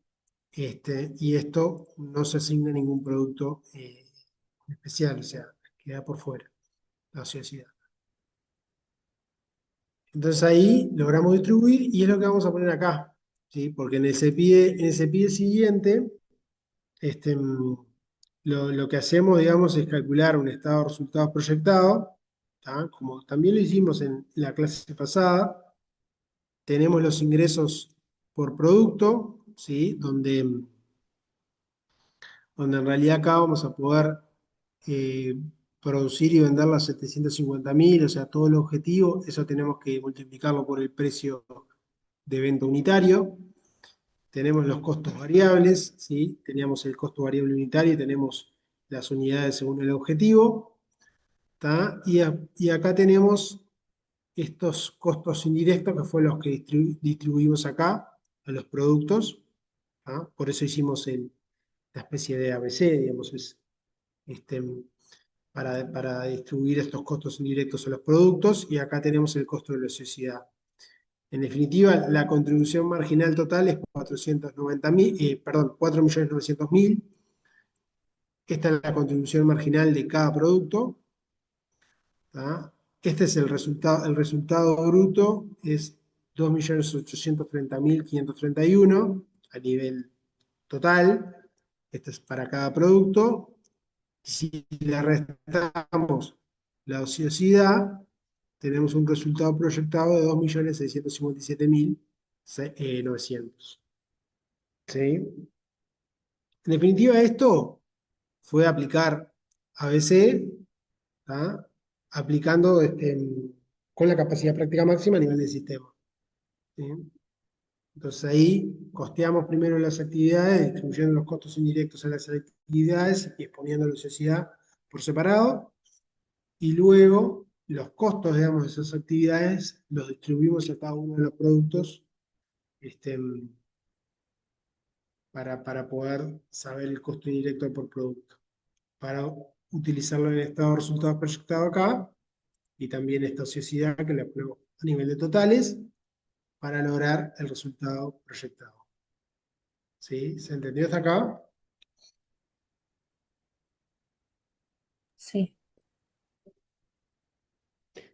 Y esto no se asigna a ningún producto especial, o sea, queda por fuera, la ociosidad. Entonces ahí logramos distribuir y es lo que vamos a poner acá, ¿sí? Porque en ese pie siguiente, este, lo que hacemos, digamos, es calcular un estado de resultados proyectado, ¿tá? Como también lo hicimos en la clase pasada. Tenemos los ingresos por producto, ¿sí? Donde en realidad acá vamos a poder eh, producir y vender las 750.000, o sea, todo el objetivo, eso tenemos que multiplicarlo por el precio de venta unitario. Tenemos los costos variables, ¿sí? Teníamos el costo variable unitario y tenemos las unidades según el objetivo, ¿tá? Y acá tenemos estos costos indirectos que fue los que distribuimos acá a los productos, ¿tá? Por eso hicimos la especie de ABC, digamos, este, para distribuir estos costos indirectos a los productos, y acá tenemos el costo de la sociedad. En definitiva, la contribución marginal total es 4.900.000. Esta es la contribución marginal de cada producto, ¿tá? Este es el resultado bruto es 2.830.531 a nivel total. Esto es para cada producto. Si le restamos la ociosidad, tenemos un resultado proyectado de 2.657.900. ¿Sí? En definitiva, esto fue aplicar ABC, ¿tá? Aplicando con la capacidad práctica máxima a nivel del sistema. ¿Sí? Entonces ahí costeamos primero las actividades, distribuyendo los costos indirectos a las actividades y exponiendo la ociosidad por separado, y luego los costos, digamos, de esas actividades los distribuimos a cada uno de los productos, este, para poder saber el costo indirecto por producto, para utilizarlo en el estado de resultados proyectado acá, y también esta ociosidad que la ponemos a nivel de totales para lograr el resultado proyectado. ¿Sí? ¿Se entendió hasta acá? Sí.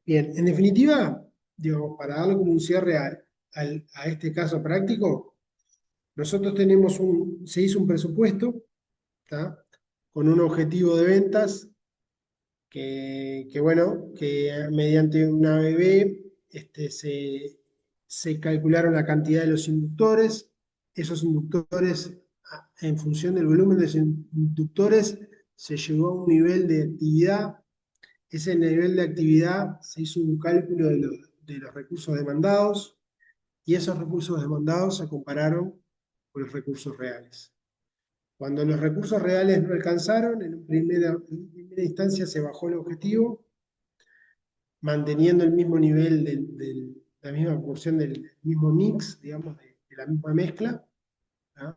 Bien, en definitiva, digo, para darle como un cierre a este caso práctico, nosotros se hizo un presupuesto, ¿tá? Con un objetivo de ventas bueno, que mediante una ABB se calcularon la cantidad de los inductores. Esos inductores, en función del volumen de los inductores, se llegó a un nivel de actividad. Ese nivel de actividad se hizo un cálculo de los recursos demandados, y esos recursos demandados se compararon con los recursos reales. Cuando los recursos reales no alcanzaron, en primera instancia se bajó el objetivo, manteniendo el mismo nivel, la misma proporción del mismo mix, digamos, de la misma mezcla, ¿tá?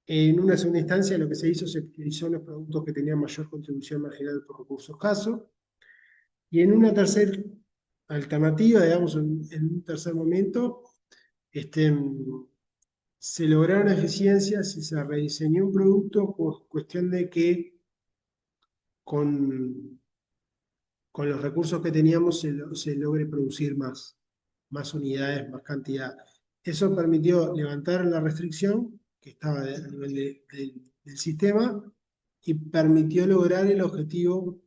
En una segunda instancia lo que se hizo, se priorizó los productos que tenían mayor contribución marginal por recursos escasos, y en una tercera alternativa, digamos, en un tercer momento, se lograron eficiencias y se rediseñó un producto por cuestión de que con, con los recursos que teníamos se logre producir más unidades, más cantidad. Eso permitió levantar la restricción que estaba a nivel del sistema, y permitió lograr el objetivo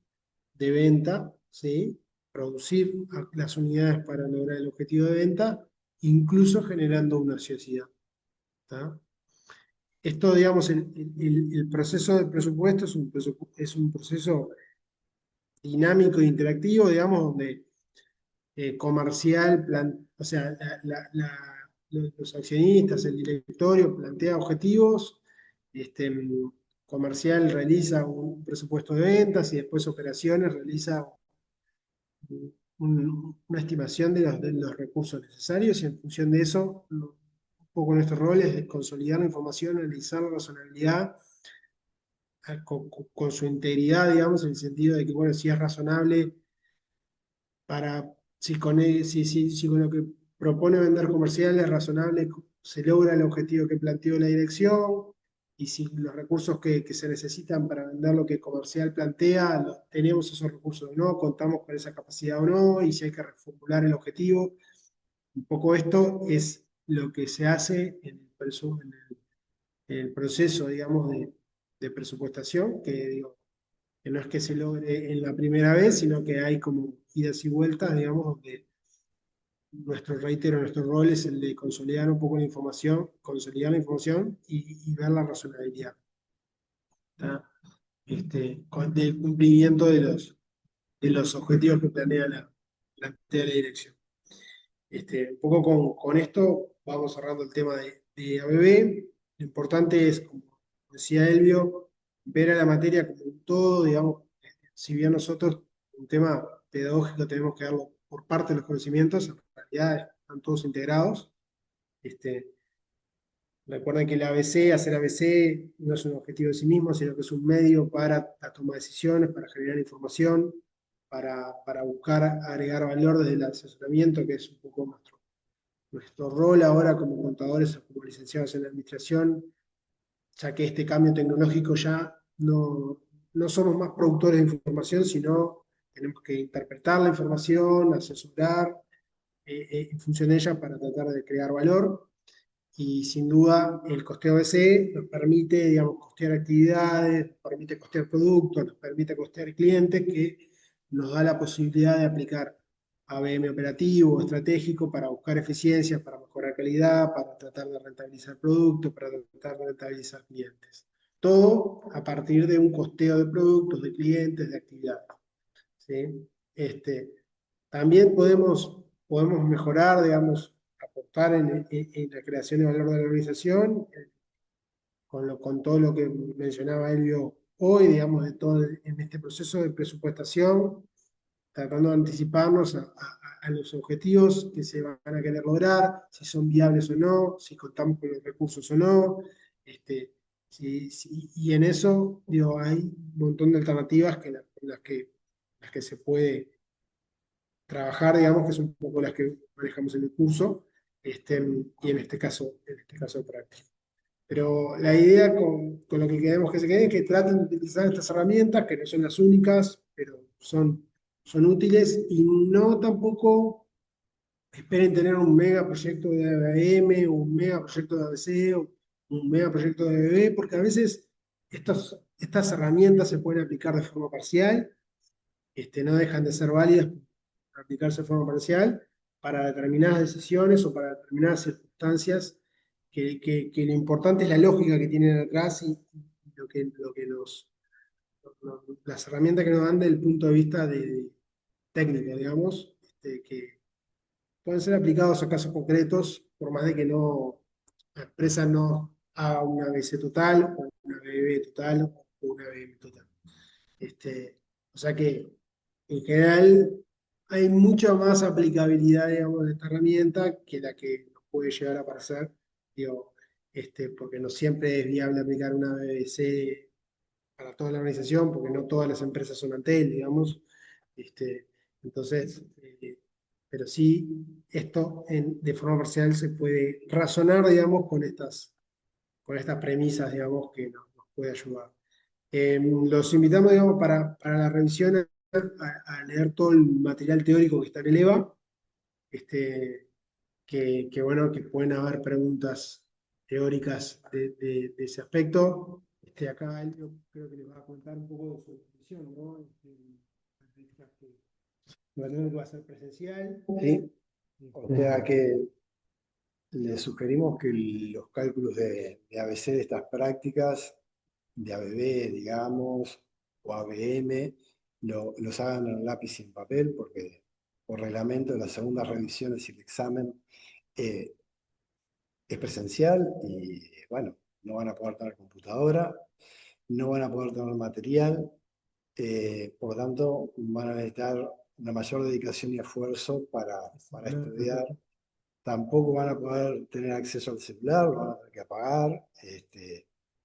de venta, ¿sí? Producir las unidades para lograr el objetivo de venta, incluso generando una ociosidad, ¿tá? Esto, digamos, el proceso del presupuesto es un proceso dinámico e interactivo, digamos, donde comercial, o sea, los accionistas, el directorio plantea objetivos, comercial realiza un presupuesto de ventas, y después operaciones realiza una estimación de los recursos necesarios, y en función de eso, un poco nuestro rol es consolidar la información, analizar la razonabilidad con su integridad, digamos, en el sentido de que, bueno, si es razonable si con lo que propone vender comercial es razonable, se logra el objetivo que planteó la dirección, y si los recursos que se necesitan para vender lo que comercial plantea, tenemos esos recursos o no, contamos con esa capacidad o no, y si hay que reformular el objetivo. Un poco esto es lo que se hace en el proceso, digamos, de presupuestación, que digo, que no es que se logre en la primera vez, sino que hay como idas y vueltas, digamos, donde nuestro rol es el de consolidar un poco la información, consolidar la información y ver la razonabilidad, ¿tá? Del cumplimiento de los objetivos que plantea la dirección. Un poco con esto vamos cerrando el tema de ABB. Lo importante es, como decía Elvio, ver a la materia como un todo, digamos, si bien nosotros un tema pedagógico tenemos que darlo por parte de los conocimientos, en realidad están todos integrados. Este, Recuerden que el ABC, hacer ABC, no es un objetivo en sí mismo, sino que es un medio para la toma de decisiones, para generar información, para buscar agregar valor desde el asesoramiento, que es un poco nuestro rol ahora como contadores o como licenciados en administración, ya que este cambio tecnológico ya no somos más productores de información, sino tenemos que interpretar la información, asesorar en función de ella para tratar de crear valor. Y sin duda el costeo BC nos permite, digamos, costear actividades, nos permite costear productos, nos permite costear clientes, que nos da la posibilidad de aplicar ABM operativo, estratégico, para buscar eficiencias, para mejorar calidad, para tratar de rentabilizar productos, para tratar de rentabilizar clientes. Todo a partir de un costeo de productos, de clientes, de actividades, ¿sí? También podemos mejorar, digamos, aportar en la creación de valor de la organización, con todo lo que mencionaba Elvio hoy, digamos, de todo en este proceso de presupuestación, tratando de anticiparnos a los objetivos que se van a querer lograr, si son viables o no, si contamos con los recursos o no. Y en eso, digo, hay un montón de alternativas en las que se puede trabajar, digamos, que son un poco las que manejamos en el curso, y en este caso práctico. Pero la idea con lo que queremos que se quede es que traten de utilizar estas herramientas, que no son las únicas, pero son útiles, y no tampoco esperen tener un mega proyecto de ABM, o un mega proyecto de ABC, o un mega proyecto de BB, porque a veces estas herramientas se pueden aplicar de forma parcial, no dejan de ser válidas para aplicarse de forma parcial para determinadas decisiones o para determinadas circunstancias, que lo importante es la lógica que tienen atrás y lo que las herramientas que nos dan desde el punto de vista técnico, digamos, que pueden ser aplicados a casos concretos, por más de que la empresa no haga una BC total, o una BB total, o una BM total. O sea que, en general, hay mucha más aplicabilidad, digamos, de esta herramienta que la que nos puede llegar a parecer, digo, porque no siempre es viable aplicar una BBC para toda la organización, porque no todas las empresas son Antel, digamos. Entonces, pero sí, esto de forma parcial se puede razonar, digamos, con estas premisas, digamos, que nos puede ayudar. Los invitamos, digamos, para la revisión a leer todo el material teórico que está en el EVA, bueno, que pueden haber preguntas teóricas de ese aspecto. Acá yo creo que les va a contar un poco de su definición, ¿no? Que va a ser presencial. Sí, o sea que le sugerimos que los cálculos de ABC de estas prácticas, de ABB, digamos, o ABM, los hagan en lápiz y en papel, porque por reglamento las segundas revisiones y el examen es presencial y, bueno, no van a poder tener computadora, no van a poder tener material, por lo tanto van a necesitar una mayor dedicación y esfuerzo para estudiar. Tampoco van a poder tener acceso al celular, lo van a tener que apagar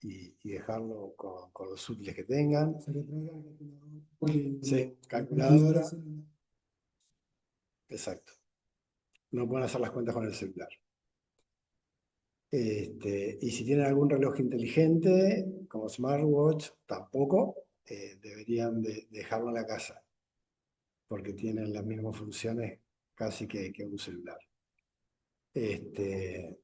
y dejarlo con los útiles que tengan. Sí, calculadora. Exacto. No pueden hacer las cuentas con el celular. Y si tienen algún reloj inteligente, como smartwatch, tampoco deberían dejarlo en la casa, porque tienen las mismas funciones casi que un celular. Este,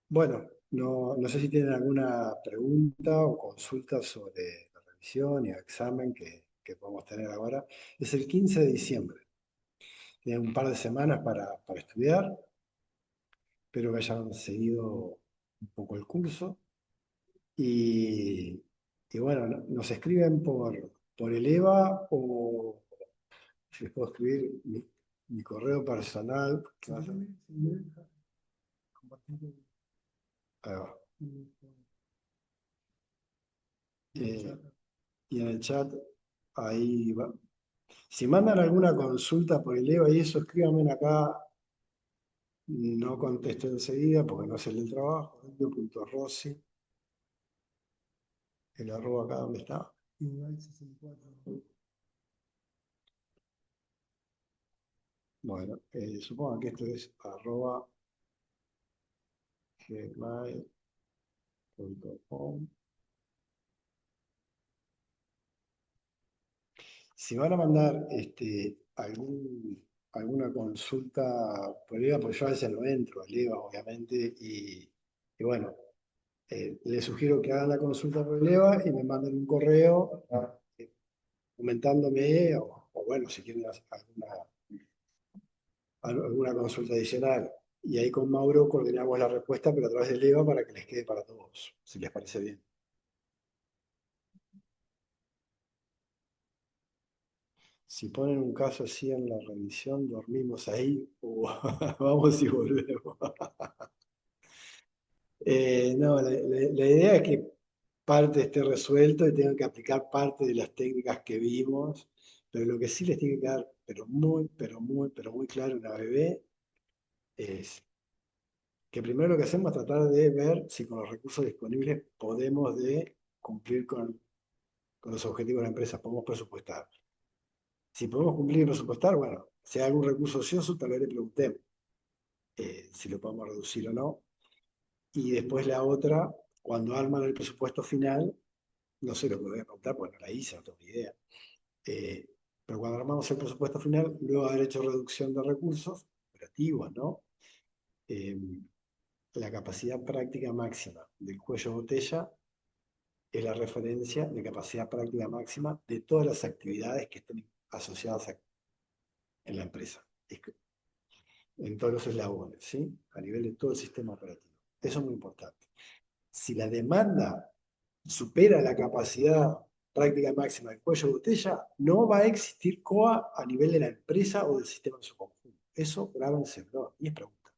bueno, no sé si tienen alguna pregunta o consulta sobre la revisión y el examen que podemos tener ahora. Es el 15 de diciembre. Tienen un par de semanas para estudiar. Espero que hayan seguido un poco el curso. Y, y bueno, nos escriben por el EVA o si les puedo escribir mi correo personal. Ahí va. Y en el chat, ahí va. Si mandan alguna consulta por el EVA y eso, escríbanme acá. No contesto enseguida porque no es el del trabajo. Rossi, el arroba acá donde está. Bueno, supongo que esto es arroba gmail.com. Si van a mandar alguna consulta por EVA, pues yo a veces no entro al EVA, obviamente, y bueno, les sugiero que hagan la consulta por el EVA y me manden un correo comentándome, o bueno, si quieren hacer alguna consulta adicional. Y ahí con Mauro coordinamos la respuesta, pero a través del EVA para que les quede para todos, si les parece bien. Si ponen un caso así en la revisión, dormimos ahí o vamos y volvemos. No, la idea es que parte esté resuelto y tengan que aplicar parte de las técnicas que vimos, pero lo que sí les tiene que quedar, pero muy claro en la bebé, es que primero lo que hacemos es tratar de ver si con los recursos disponibles podemos cumplir con los objetivos de la empresa, podemos presupuestar. Si podemos cumplir y presupuestar, bueno, si hay algún recurso ocioso, tal vez le preguntemos si lo podemos reducir o no. Y después la otra, cuando arman el presupuesto final, no sé lo que voy a preguntar, porque no la hice, no tengo ni idea. Eh, pero cuando armamos el presupuesto final, luego de haber hecho reducción de recursos operativos, ¿no? Eh, la capacidad práctica máxima del cuello botella es la referencia de capacidad práctica máxima de todas las actividades que estén asociadas en la empresa, en todos los eslabones, ¿sí? A nivel de todo el sistema operativo. Eso es muy importante. Si la demanda supera la capacidad práctica máxima del cuello de botella, no va a existir COA a nivel de la empresa o del sistema en su conjunto. Eso grábense, no, y es pregunta.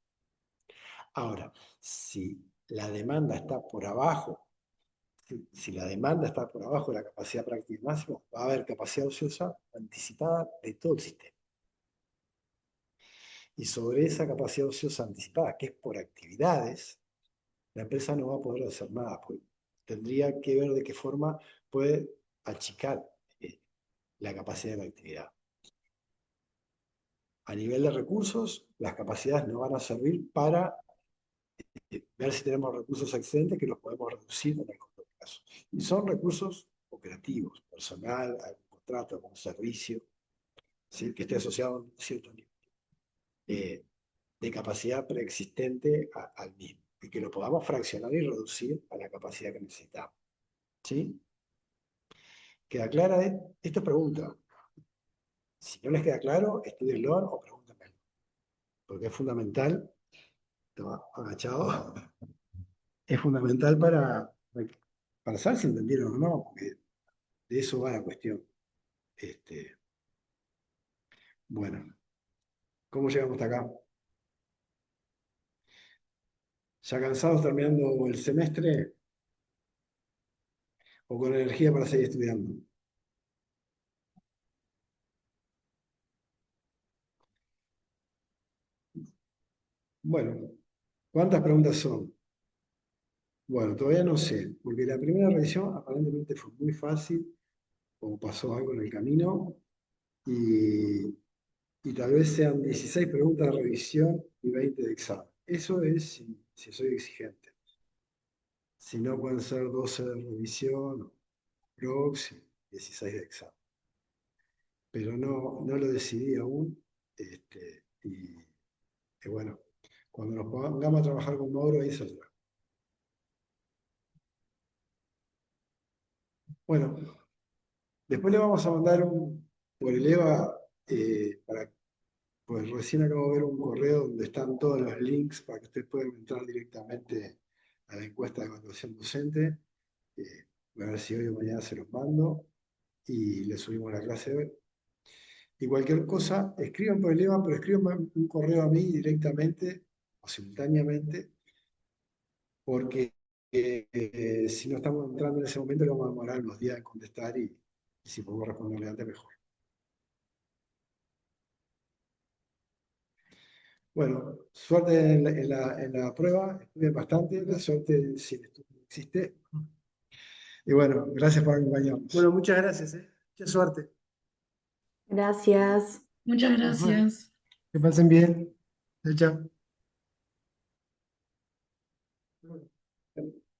Ahora, si la demanda está por abajo, si la demanda está por abajo de la capacidad práctica máxima, va a haber capacidad ociosa anticipada de todo el sistema. Y sobre esa capacidad ociosa anticipada, que es por actividades, la empresa no va a poder hacer nada, pues tendría que ver de qué forma puede achicar la capacidad de la actividad. A nivel de recursos, las capacidades nos van a servir para ver si tenemos recursos excedentes que los podemos reducir en el corto plazo. Y son recursos operativos, personal, algún contrato, algún servicio, ¿sí? Que esté asociado a un cierto nivel de capacidad preexistente al mismo, y que lo podamos fraccionar y reducir a la capacidad que necesitamos. ¿Sí? ¿Queda clara? Esta pregunta. Si no les queda claro, estudienlo o pregúntenme, porque es fundamental, estaba agachado, es fundamental para saber si entendieron o no, porque de eso va la cuestión. Bueno, ¿cómo llegamos hasta acá? ¿Ya cansados terminando el semestre o con energía para seguir estudiando? Bueno, ¿cuántas preguntas son? Bueno, todavía no sé, porque la primera revisión aparentemente fue muy fácil, o pasó algo en el camino, y, y tal vez sean 16 preguntas de revisión y 20 de examen. Eso es si soy exigente. Si no, pueden ser 12 de revisión, prox y 16 de examen. Pero no lo decidí aún. Y bueno, cuando nos pongamos a trabajar con Mauro, ahí saldrá. Bueno, después le vamos a mandar por el EVA, pues recién acabo de ver un correo donde están todos los links para que ustedes puedan entrar directamente a la encuesta de evaluación docente. Voy a ver si hoy o mañana se los mando y le subimos la clase de hoy. Y cualquier cosa, escriban por el EVA, pero escriban un correo a mí directamente o simultáneamente, porque si no estamos entrando en ese momento, le vamos a demorar unos días en contestar y si podemos responderle antes, mejor. Bueno, suerte en la prueba, estudien bastante, la suerte si el estudio existe. Y bueno, gracias por acompañarnos. Bueno, muchas gracias, ¿eh? Mucha suerte. Gracias. Muchas Bueno, gracias. que pasen bien. Chao, chao.